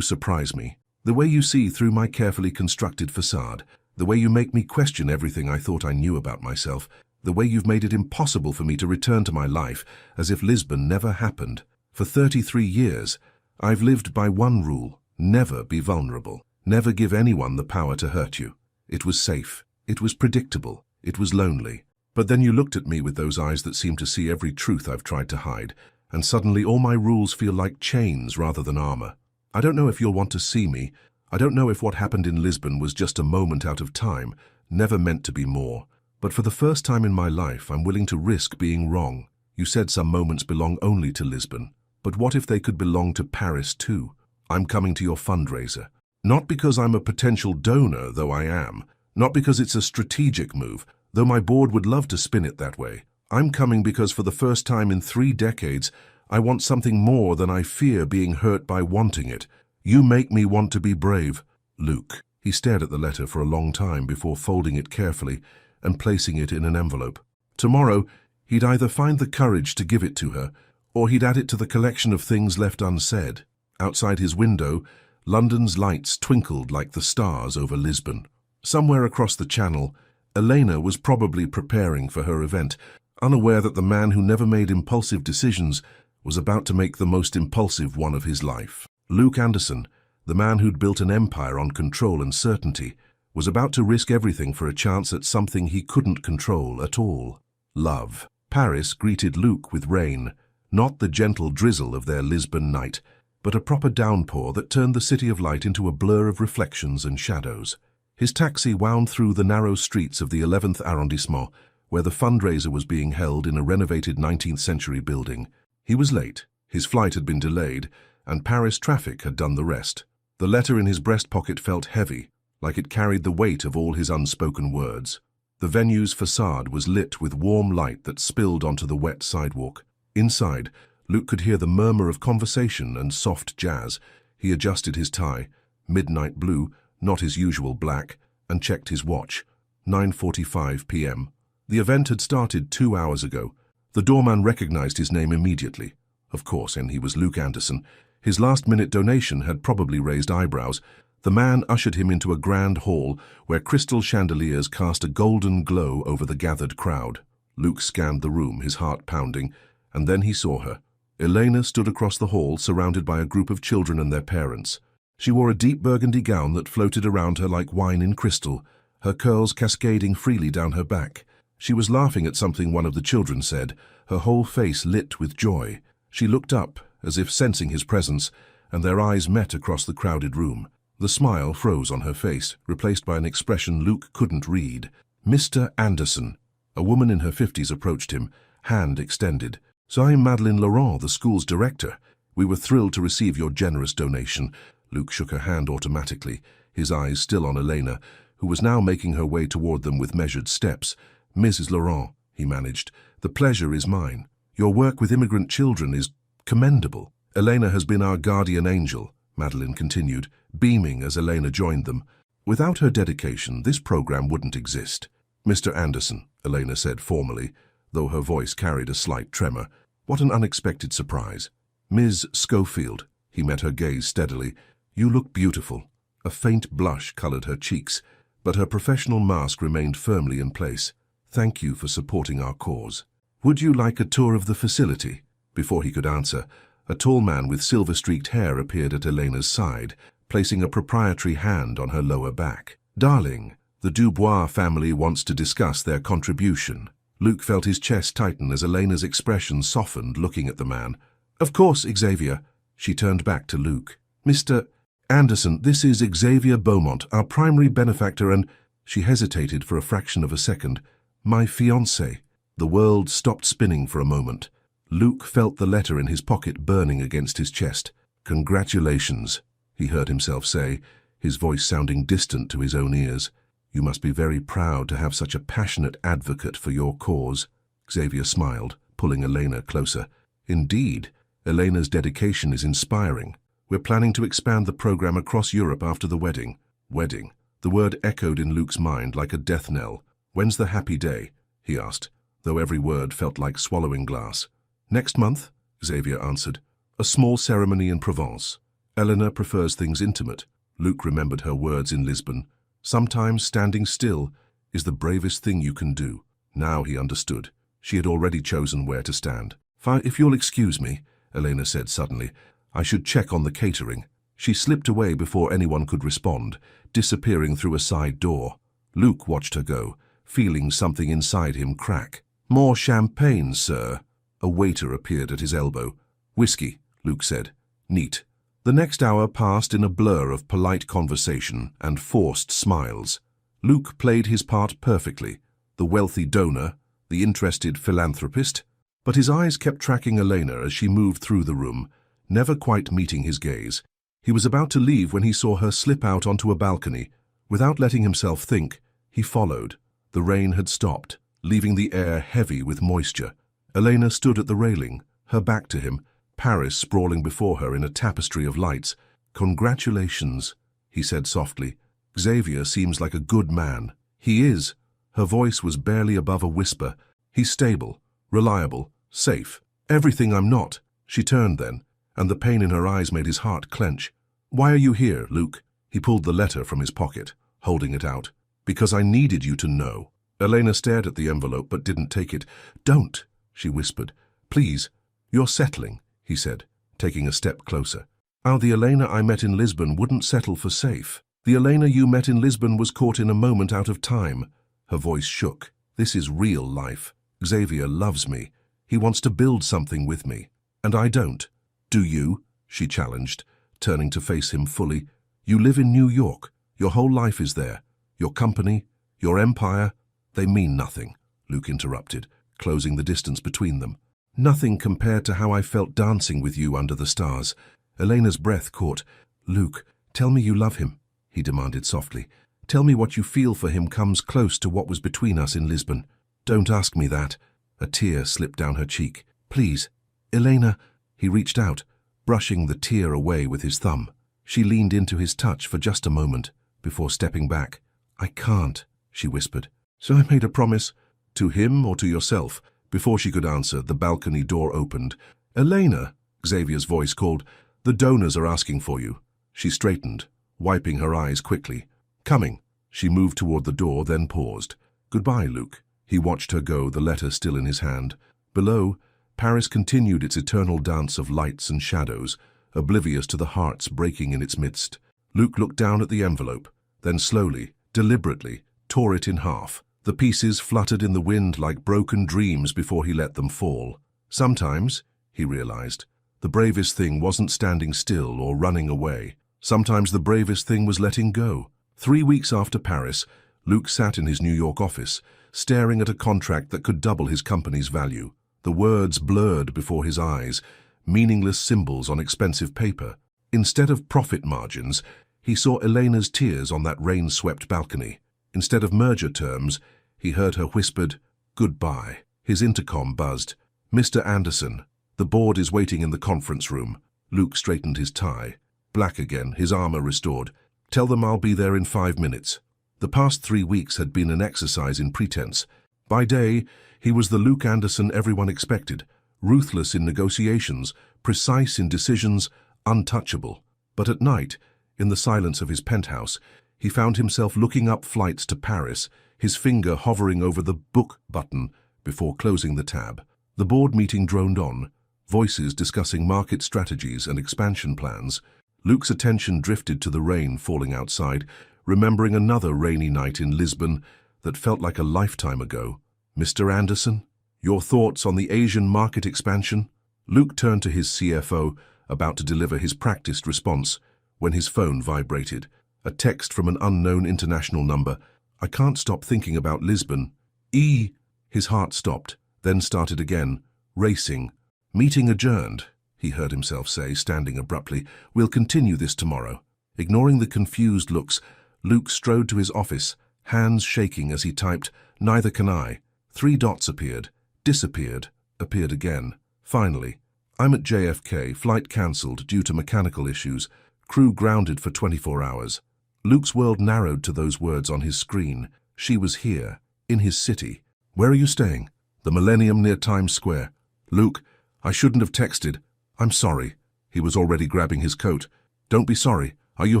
surprise me. The way you see through my carefully constructed facade, the way you make me question everything I thought I knew about myself, the way you've made it impossible for me to return to my life as if Lisbon never happened. For 33 years, I've lived by one rule: never be vulnerable. Never give anyone the power to hurt you. It was safe. It was predictable. It was lonely. But then you looked at me with those eyes that seem to see every truth I've tried to hide, and suddenly all my rules feel like chains rather than armor. I don't know if you'll want to see me. I don't know if what happened in Lisbon was just a moment out of time, never meant to be more. But for the first time in my life, I'm willing to risk being wrong. You said some moments belong only to Lisbon. But what if they could belong to Paris too? I'm coming to your fundraiser. Not because I'm a potential donor, though I am. Not because it's a strategic move, though my board would love to spin it that way. I'm coming because for the first time in 3 decades, I want something more than I fear being hurt by wanting it. You make me want to be brave. Luke." He stared at the letter for a long time before folding it carefully and placing it in an envelope. Tomorrow, he'd either find the courage to give it to her, or he'd add it to the collection of things left unsaid. Outside his window, London's lights twinkled like the stars over Lisbon. Somewhere across the channel, Elena was probably preparing for her event, unaware that the man who never made impulsive decisions was about to make the most impulsive one of his life. Luke Anderson, the man who'd built an empire on control and certainty, was about to risk everything for a chance at something he couldn't control at all: love. Paris greeted Luke with rain, not the gentle drizzle of their Lisbon night, but a proper downpour that turned the city of light into a blur of reflections and shadows. His taxi wound through the narrow streets of the 11th arrondissement, where the fundraiser was being held in a renovated 19th-century building. He was late, his flight had been delayed, and Paris traffic had done the rest. The letter in his breast pocket felt heavy, like it carried the weight of all his unspoken words. The venue's facade was lit with warm light that spilled onto the wet sidewalk. Inside, Luke could hear the murmur of conversation and soft jazz. He adjusted his tie, midnight blue, not his usual black, and checked his watch. 9:45 p.m. The event had started 2 hours ago. The doorman recognized his name immediately. Of course, and he was Luke Anderson. His last-minute donation had probably raised eyebrows. The man ushered him into a grand hall where crystal chandeliers cast a golden glow over the gathered crowd. Luke scanned the room, his heart pounding, and then he saw her. Elena stood across the hall, surrounded by a group of children and their parents. She wore a deep burgundy gown that floated around her like wine in crystal, her curls cascading freely down her back. She was laughing at something one of the children said, her whole face lit with joy. She looked up, as if sensing his presence, and their eyes met across the crowded room. The smile froze on her face, replaced by an expression Luke couldn't read. "Mr. Anderson." A woman in her 50s approached him, hand extended. "So I'm Madeleine Laurent, the school's director. We were thrilled to receive your generous donation." Luke shook her hand automatically, his eyes still on Elena, who was now making her way toward them with measured steps. "Mrs. Laurent," he managed, "the pleasure is mine. Your work with immigrant children is commendable." "Elena has been our guardian angel," Madeleine continued, beaming as Elena joined them. "Without her dedication, this program wouldn't exist." "Mr. Anderson," Elena said formally, though her voice carried a slight tremor. "What an unexpected surprise." "Ms. Schofield," he met her gaze steadily, "you look beautiful." A faint blush colored her cheeks, but her professional mask remained firmly in place. "Thank you for supporting our cause. Would you like a tour of the facility?" Before he could answer, a tall man with silver-streaked hair appeared at Elena's side, placing a proprietary hand on her lower back. "Darling, the Dubois family wants to discuss their contribution." Luke felt his chest tighten as Elena's expression softened, looking at the man. "Of course, Xavier." She turned back to Luke. "Mr. Anderson, this is Xavier Beaumont, our primary benefactor and—" She hesitated for a fraction of a second. "My fiancé." The world stopped spinning for a moment. Luke felt the letter in his pocket burning against his chest. "Congratulations," he heard himself say, his voice sounding distant to his own ears. "You must be very proud to have such a passionate advocate for your cause." Xavier smiled, pulling Elena closer. "Indeed, Elena's dedication is inspiring. We're planning to expand the program across Europe after the wedding." Wedding. The word echoed in Luke's mind like a death knell. "When's the happy day?" he asked, though every word felt like swallowing glass. "Next month," Xavier answered. "A small ceremony in Provence. Elena prefers things intimate." Luke remembered her words in Lisbon. "Sometimes standing still is the bravest thing you can do." Now he understood. She had already chosen where to stand. "If you'll excuse me," Elena said suddenly, "I should check on the catering." She slipped away before anyone could respond, disappearing through a side door. Luke watched her go, feeling something inside him crack. "More champagne, sir." A waiter appeared at his elbow. "Whiskey," Luke said. "Neat." The next hour passed in a blur of polite conversation and forced smiles. Luke played his part perfectly, the wealthy donor, the interested philanthropist, but his eyes kept tracking Elena as she moved through the room, never quite meeting his gaze. He was about to leave when he saw her slip out onto a balcony. Without letting himself think, he followed. The rain had stopped, leaving the air heavy with moisture. Elena stood at the railing, her back to him, Paris sprawling before her in a tapestry of lights. "Congratulations," he said softly. "Xavier seems like a good man." "He is." Her voice was barely above a whisper. "He's stable, reliable, safe. Everything I'm not." She turned then, and the pain in her eyes made his heart clench. "Why are you here, Luke?" He pulled the letter from his pocket, holding it out. "Because I needed you to know." Elena stared at the envelope but didn't take it. "Don't," she whispered. "Please." "You're settling," he said, taking a step closer. The Elena I met in Lisbon wouldn't settle for safe. The Elena you met in Lisbon was caught in a moment out of time." Her voice shook. "This is real life. Xavier loves me. He wants to build something with me. And I don't." "Do you?" she challenged, turning to face him fully. "You live in New York. Your whole life is there. Your company, your empire, they mean nothing," Luke interrupted, closing the distance between them. "Nothing compared to how I felt dancing with you under the stars." Elena's breath caught. "Luke, tell me you love him," he demanded softly. "Tell me what you feel for him comes close to what was between us in Lisbon." "Don't ask me that." A tear slipped down her cheek. "Please, Elena." He reached out, brushing the tear away with his thumb. She leaned into his touch for just a moment, before stepping back. "I can't," she whispered. "So I made a promise." "To him or to yourself?" Before she could answer, the balcony door opened. "Elena," Xavier's voice called, "the donors are asking for you." She straightened, wiping her eyes quickly. "Coming." She moved toward the door, then paused. "Goodbye, Luke." He watched her go, the letter still in his hand. Below, Paris continued its eternal dance of lights and shadows, oblivious to the hearts breaking in its midst. Luke looked down at the envelope, then slowly, deliberately, tore it in half. The pieces fluttered in the wind like broken dreams before he let them fall. Sometimes, he realized, the bravest thing wasn't standing still or running away. Sometimes the bravest thing was letting go. 3 weeks after Paris, Luke sat in his New York office, staring at a contract that could double his company's value. The words blurred before his eyes, meaningless symbols on expensive paper. Instead of profit margins, he saw Elena's tears on that rain-swept balcony. Instead of merger terms, he heard her whispered, "Goodbye." His intercom buzzed. "Mr. Anderson, the board is waiting in the conference room." Luke straightened his tie. Black again, his armor restored. "Tell them I'll be there in 5 minutes." The past 3 weeks had been an exercise in pretense. By day, he was the Luke Anderson everyone expected, ruthless in negotiations, precise in decisions, untouchable. But at night, in the silence of his penthouse, he found himself looking up flights to Paris, his finger hovering over the book button before closing the tab. The board meeting droned on, voices discussing market strategies and expansion plans. Luke's attention drifted to the rain falling outside, remembering another rainy night in Lisbon that felt like a lifetime ago. "Mr. Anderson, your thoughts on the Asian market expansion?" Luke turned to his CFO, about to deliver his practiced response, when his phone vibrated. A text from an unknown international number. "I can't stop thinking about Lisbon." His heart stopped, then started again, racing. Meeting adjourned, he heard himself say, standing abruptly. We'll continue this tomorrow. Ignoring the confused looks, Luke strode to his office, hands shaking as he typed, "Neither can I." 3 dots appeared, disappeared, appeared again. Finally, "I'm at JFK, flight cancelled due to mechanical issues, crew grounded for 24 hours. Luke's world narrowed to those words on his screen. She was here, in his city. "Where are you staying?" "The Millennium near Times Square." "Luke, I shouldn't have texted. I'm sorry." He was already grabbing his coat. "Don't be sorry. Are you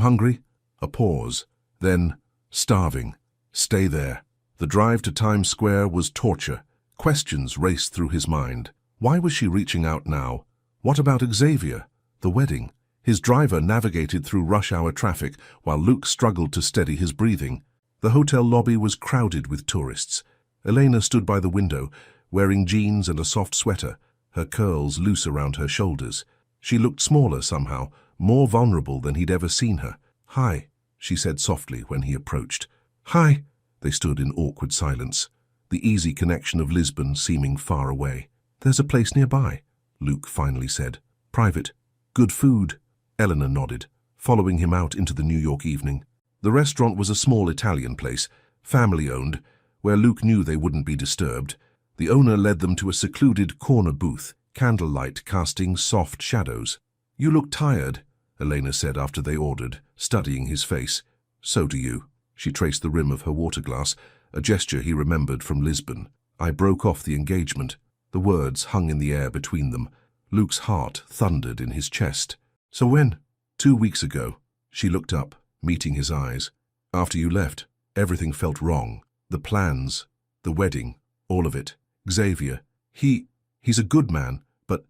hungry?" A pause. Then, "Starving. Stay there." The drive to Times Square was torture. Questions raced through his mind. Why was she reaching out now? What about Xavier? The wedding? His driver navigated through rush-hour traffic while Luke struggled to steady his breathing. The hotel lobby was crowded with tourists. Elena stood by the window, wearing jeans and a soft sweater, her curls loose around her shoulders. She looked smaller somehow, more vulnerable than he'd ever seen her. "Hi," she said softly when he approached. "Hi." They stood in awkward silence, the easy connection of Lisbon seeming far away. "There's a place nearby," Luke finally said. "Private. Good food." Eleanor nodded, following him out into the New York evening. The restaurant was a small Italian place, family-owned, where Luke knew they wouldn't be disturbed. The owner led them to a secluded corner booth, candlelight casting soft shadows. "You look tired," Elena said after they ordered, studying his face. "So do you." She traced the rim of her water glass, a gesture he remembered from Lisbon. "I broke off the engagement." The words hung in the air between them. Luke's heart thundered in his chest. "So when?" 2 weeks ago." She looked up, meeting his eyes. "After you left, everything felt wrong. The plans, the wedding, all of it. Xavier, he's a good man, but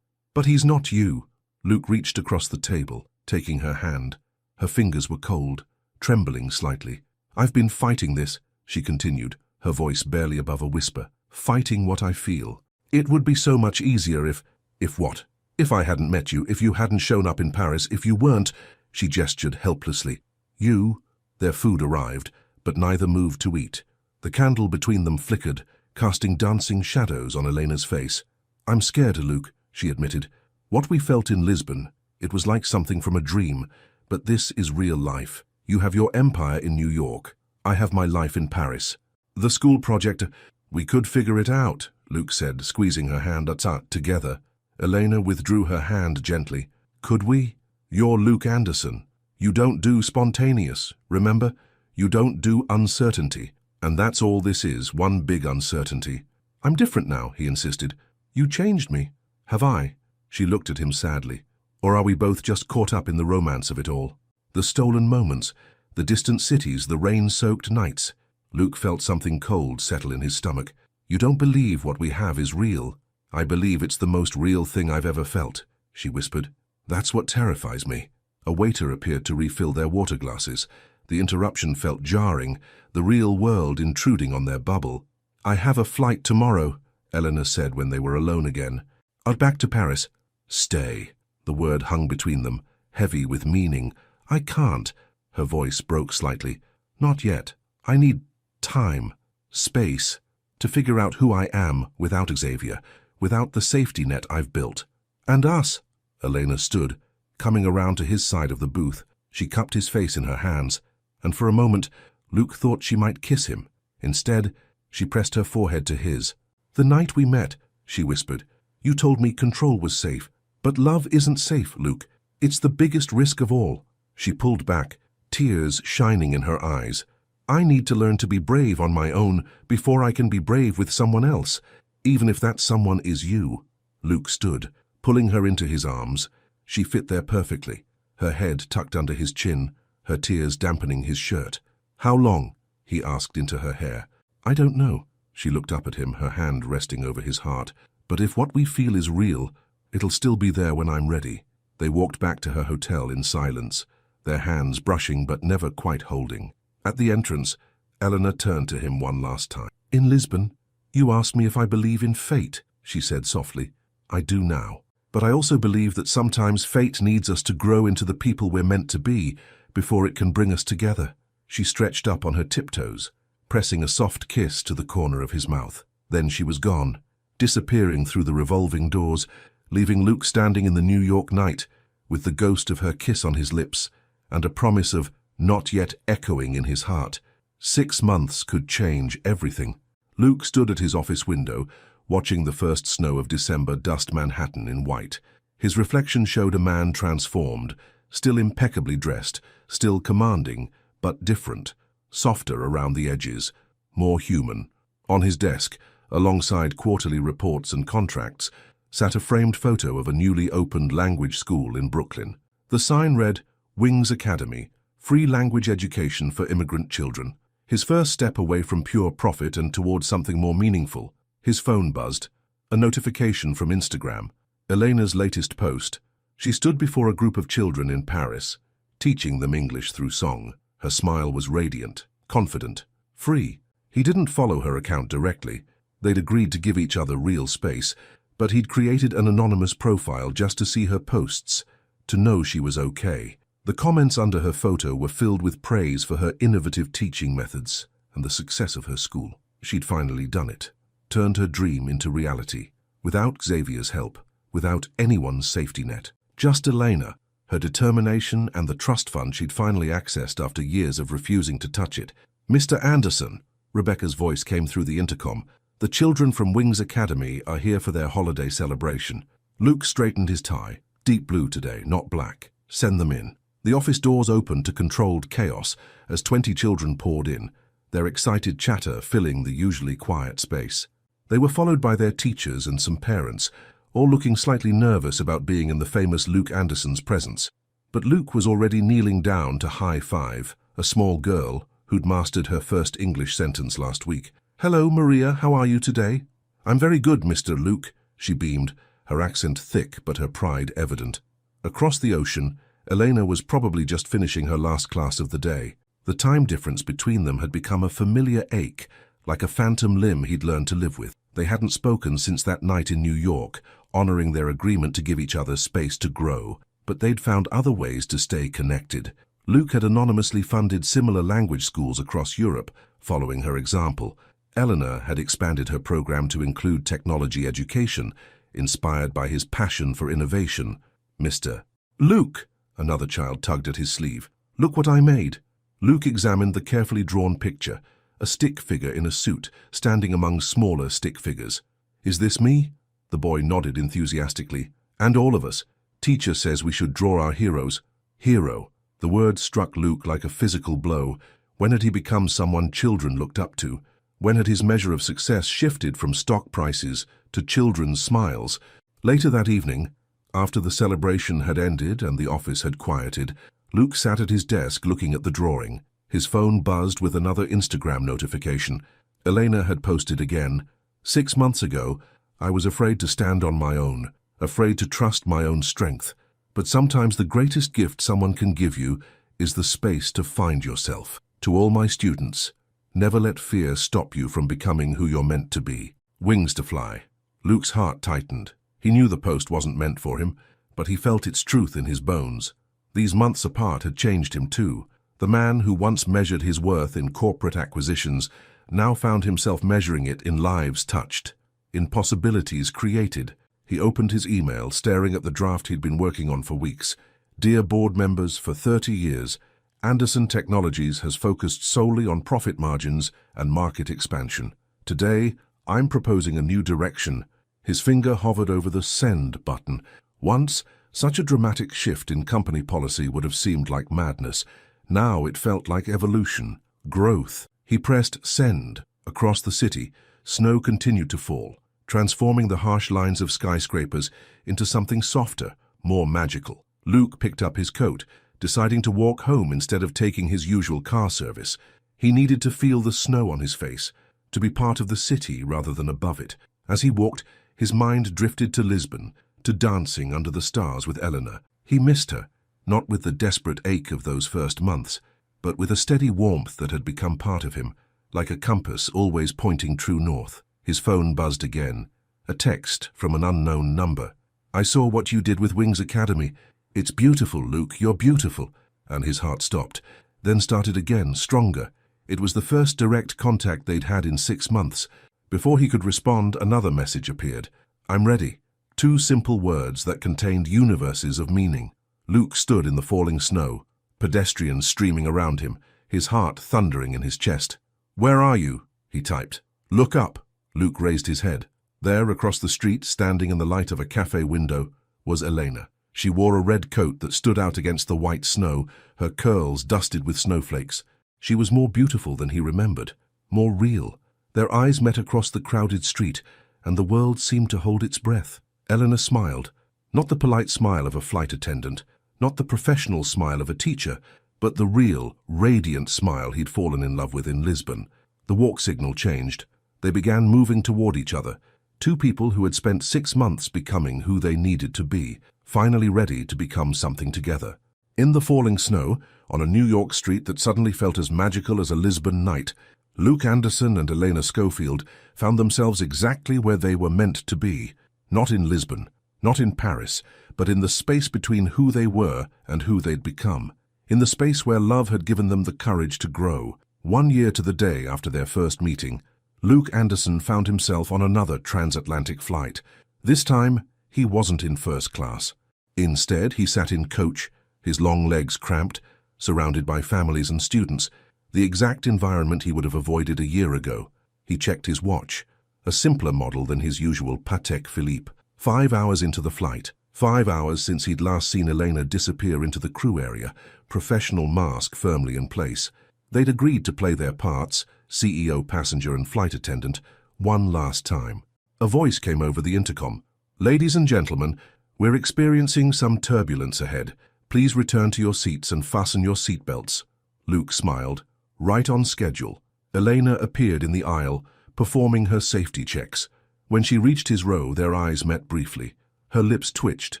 he's not you." Luke reached across the table, taking her hand. Her fingers were cold, trembling slightly. "I've been fighting this," she continued, her voice barely above a whisper. "Fighting what I feel. It would be so much easier if what? If I hadn't met you, if you hadn't shown up in Paris, if you weren't—" She gestured helplessly. "You—" Their food arrived, but neither moved to eat. The candle between them flickered, casting dancing shadows on Elena's face. "I'm scared, Luke," she admitted. "What we felt in Lisbon, it was like something from a dream, but this is real life. You have your empire in New York. I have my life in Paris. The school project—" "We could figure it out," Luke said, squeezing her hand together. Elena withdrew her hand gently. "Could we? You're Luke Anderson. You don't do spontaneous, remember? You don't do uncertainty. And that's all this is, one big uncertainty." "I'm different now," he insisted. "You changed me." "Have I?" She looked at him sadly. "Or are we both just caught up in the romance of it all? The stolen moments, the distant cities, the rain-soaked nights." Luke felt something cold settle in his stomach. "You don't believe what we have is real." "I believe it's the most real thing I've ever felt," she whispered. "That's what terrifies me." A waiter appeared to refill their water glasses. The interruption felt jarring, the real world intruding on their bubble. "I have a flight tomorrow," Eleanor said when they were alone again. "I'll back to Paris." "Stay." The word hung between them, heavy with meaning. "I can't." Her voice broke slightly. "Not yet. I need time, space, to figure out who I am without Xavier, without the safety net I've built." "And us." Elena stood, coming around to his side of the booth. She cupped his face in her hands, and for a moment Luke thought she might kiss him. Instead, she pressed her forehead to his. "The night we met," she whispered, "you told me control was safe. But love isn't safe, Luke. It's the biggest risk of all." She pulled back, tears shining in her eyes. "I need to learn to be brave on my own before I can be brave with someone else, even if that someone is you." Luke stood, pulling her into his arms. She fit there perfectly, her head tucked under his chin, her tears dampening his shirt. "How long?" he asked into her hair. "I don't know." She looked up at him, her hand resting over his heart. "But if what we feel is real, it'll still be there when I'm ready." They walked back to her hotel in silence, their hands brushing but never quite holding. At the entrance, Eleanor turned to him one last time. "In Lisbon, you asked me if I believe in fate," she said softly. "I do now. But I also believe that sometimes fate needs us to grow into the people we're meant to be before it can bring us together." She stretched up on her tiptoes, pressing a soft kiss to the corner of his mouth. Then she was gone, disappearing through the revolving doors, leaving Luke standing in the New York night with the ghost of her kiss on his lips and a promise of not yet echoing in his heart. 6 months could change everything. Luke stood at his office window, watching the first snow of December dust Manhattan in white. His reflection showed a man transformed, still impeccably dressed, still commanding, but different, softer around the edges, more human. On his desk, alongside quarterly reports and contracts, sat a framed photo of a newly opened language school in Brooklyn. The sign read, Wings Academy, free language education for immigrant children. His first step away from pure profit and towards something more meaningful. His phone buzzed. A notification from Instagram. Elena's latest post. She stood before a group of children in Paris, teaching them English through song. Her smile was radiant, confident, free. He didn't follow her account directly. They'd agreed to give each other real space, but he'd created an anonymous profile just to see her posts, to know she was okay. The comments under her photo were filled with praise for her innovative teaching methods and the success of her school. She'd finally done it, turned her dream into reality, without Xavier's help, without anyone's safety net. Just Elena, her determination and the trust fund she'd finally accessed after years of refusing to touch it. Mr. Anderson, Rebecca's voice came through the intercom. The children from Wings Academy are here for their holiday celebration. Luke straightened his tie. Deep blue today, not black. Send them in. The office doors opened to controlled chaos as 20 children poured in, their excited chatter filling the usually quiet space. They were followed by their teachers and some parents, all looking slightly nervous about being in the famous Luke Anderson's presence. But Luke was already kneeling down to high five a small girl who'd mastered her first English sentence last week. "Hello, Maria, how are you today?" "I'm very good, Mr. Luke," she beamed, her accent thick but her pride evident. Across the ocean, Elena was probably just finishing her last class of the day. The time difference between them had become a familiar ache, like a phantom limb he'd learned to live with. They hadn't spoken since that night in New York, honoring their agreement to give each other space to grow, but they'd found other ways to stay connected. Luke had anonymously funded similar language schools across Europe, following her example. Eleanor had expanded her program to include technology education, inspired by his passion for innovation. Mr. Luke! Another child tugged at his sleeve. "Look what I made." Luke examined the carefully drawn picture, a stick figure in a suit, standing among smaller stick figures. "Is this me?" The boy nodded enthusiastically. "And all of us. Teacher says we should draw our heroes." Hero. The word struck Luke like a physical blow. When had he become someone children looked up to? When had his measure of success shifted from stock prices to children's smiles? Later that evening, after the celebration had ended and the office had quieted, Luke sat at his desk looking at the drawing. His phone buzzed with another Instagram notification. Elena had posted again. "6 months ago, I was afraid to stand on my own, afraid to trust my own strength. But sometimes the greatest gift someone can give you is the space to find yourself. To all my students, never let fear stop you from becoming who you're meant to be." Wings to fly. Luke's heart tightened. He knew the post wasn't meant for him, but he felt its truth in his bones. These months apart had changed him too. The man who once measured his worth in corporate acquisitions now found himself measuring it in lives touched, in possibilities created. He opened his email, staring at the draft he'd been working on for weeks. "Dear board members, for 30 years, Anderson Technologies has focused solely on profit margins and market expansion. Today, I'm proposing a new direction." His finger hovered over the send button. Once, such a dramatic shift in company policy would have seemed like madness. Now it felt like evolution, growth. He pressed send. Across the city, snow continued to fall, transforming the harsh lines of skyscrapers into something softer, more magical. Luke picked up his coat, deciding to walk home instead of taking his usual car service. He needed to feel the snow on his face, to be part of the city rather than above it. As he walked, his mind drifted to Lisbon, to dancing under the stars with Eleanor. He missed her, not with the desperate ache of those first months, but with a steady warmth that had become part of him, like a compass always pointing true north. His phone buzzed again. A text from an unknown number. "I saw what you did with Wings Academy. It's beautiful, Luke, you're beautiful." And his heart stopped, then started again, stronger. It was the first direct contact they'd had in 6 months. Before he could respond, another message appeared. "I'm ready." Two simple words that contained universes of meaning. Luke stood in the falling snow, pedestrians streaming around him, his heart thundering in his chest. "Where are you?" he typed. "Look up." Luke raised his head. There, across the street, standing in the light of a cafe window, was Elena. She wore a red coat that stood out against the white snow, her curls dusted with snowflakes. She was more beautiful than he remembered, more real. Their eyes met across the crowded street, and the world seemed to hold its breath. Elena smiled, not the polite smile of a flight attendant, not the professional smile of a teacher, but the real, radiant smile he'd fallen in love with in Lisbon. The walk signal changed. They began moving toward each other, two people who had spent 6 months becoming who they needed to be, finally ready to become something together. In the falling snow, on a New York street that suddenly felt as magical as a Lisbon night, Luke Anderson and Elena Schofield found themselves exactly where they were meant to be. Not in Lisbon, not in Paris, but in the space between who they were and who they'd become. In the space where love had given them the courage to grow. 1 year to the day after their first meeting, Luke Anderson found himself on another transatlantic flight. This time, he wasn't in first class. Instead, he sat in coach, his long legs cramped, surrounded by families and students, the exact environment he would have avoided a year ago. He checked his watch, a simpler model than his usual Patek Philippe. 5 hours into the flight, 5 hours since he'd last seen Elena disappear into the crew area, professional mask firmly in place. They'd agreed to play their parts, CEO, passenger and flight attendant, one last time. A voice came over the intercom. "Ladies and gentlemen, we're experiencing some turbulence ahead. Please return to your seats and fasten your seatbelts." Luke smiled. Right on schedule. Elena appeared in the aisle, performing her safety checks. When she reached his row, their eyes met briefly. Her lips twitched,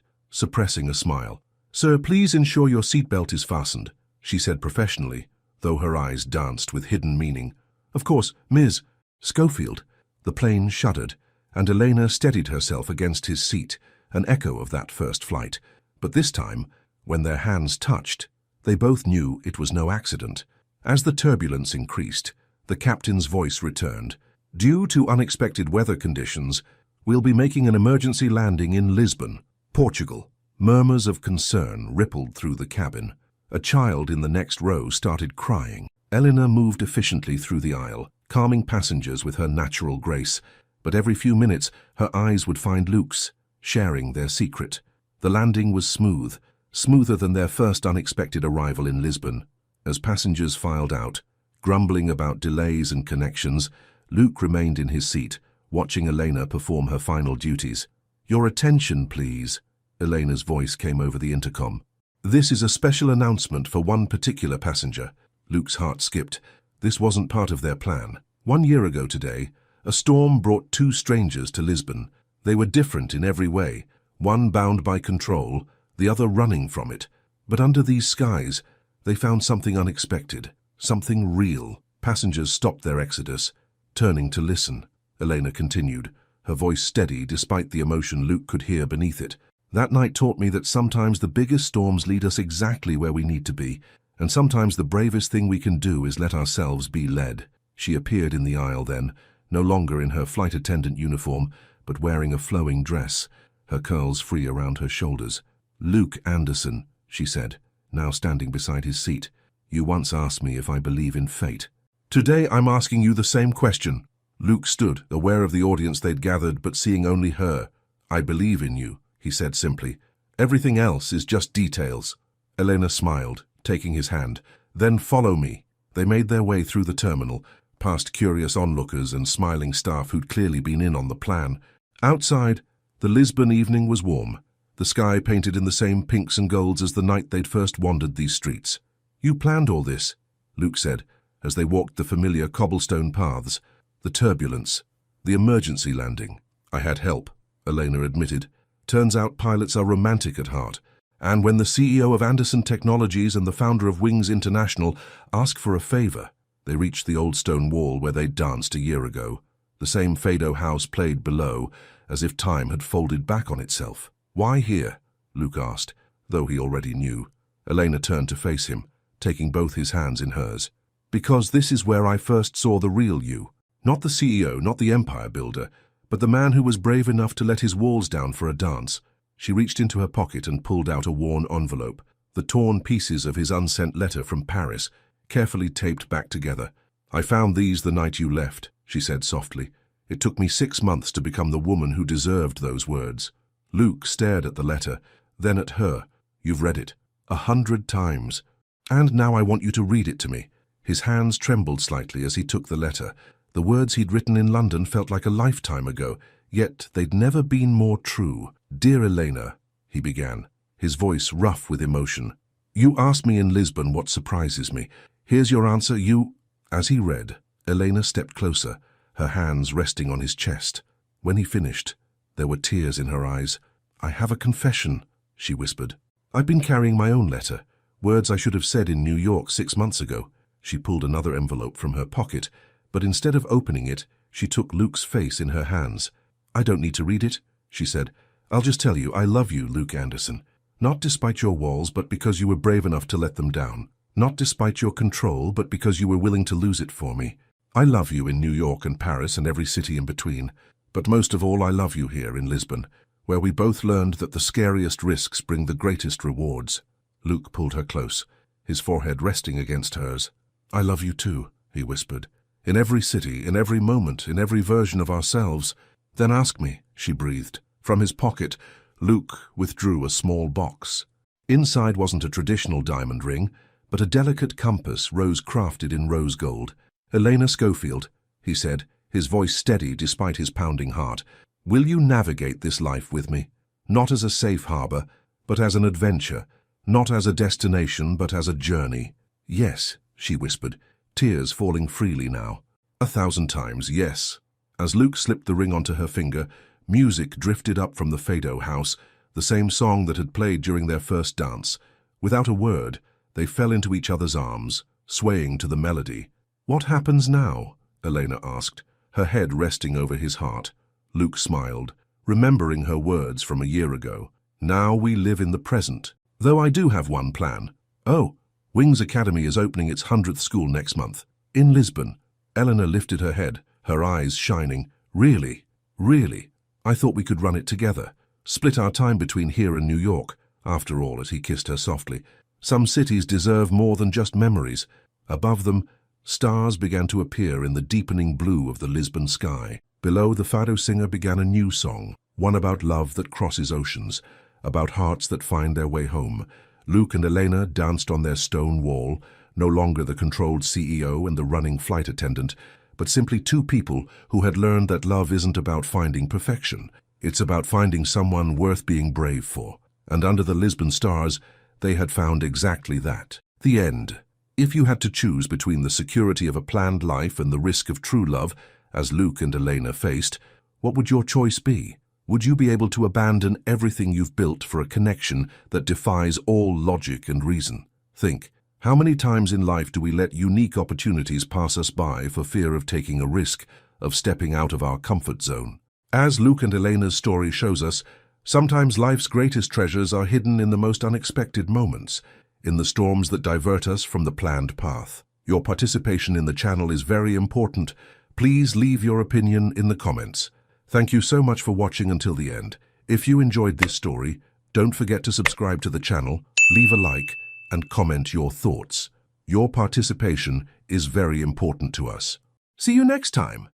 suppressing a smile. "Sir, please ensure your seatbelt is fastened," she said professionally, though her eyes danced with hidden meaning. "Of course, Ms. Schofield." The plane shuddered, and Elena steadied herself against his seat, an echo of that first flight. But this time, when their hands touched, they both knew it was no accident. As the turbulence increased, the captain's voice returned. "Due to unexpected weather conditions, we'll be making an emergency landing in Lisbon, Portugal." Murmurs of concern rippled through the cabin. A child in the next row started crying. Elena moved efficiently through the aisle, calming passengers with her natural grace, but every few minutes her eyes would find Luke's, sharing their secret. The landing was smooth, smoother than their first unexpected arrival in Lisbon. As passengers filed out, grumbling about delays and connections, Luke remained in his seat, watching Elena perform her final duties. "Your attention, please," Elena's voice came over the intercom. "This is a special announcement for one particular passenger." Luke's heart skipped. This wasn't part of their plan. 1 year ago today, a storm brought two strangers to Lisbon. They were different in every way, one bound by control, the other running from it. But under these skies, they found something unexpected, something real. Passengers stopped their exodus, turning to listen. Elena continued, her voice steady despite the emotion Luke could hear beneath it. "That night taught me that sometimes the biggest storms lead us exactly where we need to be, and sometimes the bravest thing we can do is let ourselves be led." She appeared in the aisle then, no longer in her flight attendant uniform, but wearing a flowing dress, her curls free around her shoulders. "Luke Anderson," she said, now standing beside his seat, "you once asked me if I believe in fate. Today I'm asking you the same question." Luke stood, aware of the audience they'd gathered, but seeing only her. "I believe in you," he said simply. "Everything else is just details." Elena smiled, taking his hand. "Then follow me." They made their way through the terminal, past curious onlookers and smiling staff who'd clearly been in on the plan. Outside, the Lisbon evening was warm, the sky painted in the same pinks and golds as the night they'd first wandered these streets. "You planned all this," Luke said, as they walked the familiar cobblestone paths. "The turbulence, the emergency landing." "I had help," Elena admitted. "Turns out pilots are romantic at heart, and when the CEO of Anderson Technologies and the founder of Wings International ask for a favor." They reached the old stone wall where they'd danced a year ago. The same Fado house played below, as if time had folded back on itself. "Why here?" Luke asked, though he already knew. Elena turned to face him, taking both his hands in hers. "Because this is where I first saw the real you. Not the CEO, not the empire builder, but the man who was brave enough to let his walls down for a dance. She reached into her pocket and pulled out a worn envelope, the torn pieces of his unsent letter from Paris, carefully taped back together. "I found these the night you left," she said softly. "It took me 6 months to become the woman who deserved those words." Luke stared at the letter, then at her. "You've read it 100 times. And now I want you to read it to me." His hands trembled slightly as he took the letter. The words he'd written in London felt like a lifetime ago, yet they'd never been more true. "Dear Elena," he began, his voice rough with emotion. "You asked me in Lisbon what surprises me. Here's your answer. As he read, Elena stepped closer, her hands resting on his chest. When he finished, there were tears in her eyes. "I have a confession," she whispered. "I've been carrying my own letter, words I should have said in New York 6 months ago." She pulled another envelope from her pocket, but instead of opening it, she took Luke's face in her hands. "I don't need to read it," she said. "I'll just tell you, I love you, Luke Anderson. Not despite your walls, but because you were brave enough to let them down. Not despite your control, but because you were willing to lose it for me. I love you in New York and Paris and every city in between. But most of all, I love you here in Lisbon, where we both learned that the scariest risks bring the greatest rewards." Luke pulled her close, his forehead resting against hers. "I love you too," he whispered. "In every city, in every moment, in every version of ourselves." "Then ask me," she breathed. From his pocket, Luke withdrew a small box. Inside wasn't a traditional diamond ring, but a delicate compass rose-crafted in rose gold. "Elena Schofield," he said, his voice steady despite his pounding heart, "will you navigate this life with me? Not as a safe harbor, but as an adventure. Not as a destination, but as a journey." "Yes," she whispered, tears falling freely now. 1,000 times, yes. As Luke slipped the ring onto her finger, music drifted up from the Fado house, the same song that had played during their first dance. Without a word, they fell into each other's arms, swaying to the melody. "What happens now?" Elena asked, her head resting over his heart. Luke smiled, remembering her words from a year ago. "Now we live in the present. Though I do have one plan." "Oh, Wings Academy is opening its 100th school next month. In Lisbon." Eleanor lifted her head, her eyes shining. "Really? Really? I thought we could run it together. Split our time between here and New York." After all, as he kissed her softly, some cities deserve more than just memories. Above them, stars began to appear in the deepening blue of the Lisbon sky. Below, the Fado singer began a new song, one about love that crosses oceans, about hearts that find their way home. Luke and Elena danced on their stone wall, no longer the controlled CEO and the running flight attendant, but simply two people who had learned that love isn't about finding perfection. It's about finding someone worth being brave for. And under the Lisbon stars, they had found exactly that. The end. If you had to choose between the security of a planned life and the risk of true love, as Luke and Elena faced, what would your choice be? Would you be able to abandon everything you've built for a connection that defies all logic and reason? Think, how many times in life do we let unique opportunities pass us by for fear of taking a risk, of stepping out of our comfort zone? As Luke and Elena's story shows us, sometimes life's greatest treasures are hidden in the most unexpected moments, in the storms that divert us from the planned path. Your participation in the channel is very important. Please leave your opinion in the comments. Thank you so much for watching until the end. If you enjoyed this story, don't forget to subscribe to the channel, leave a like, and comment your thoughts. Your participation is very important to us. See you next time.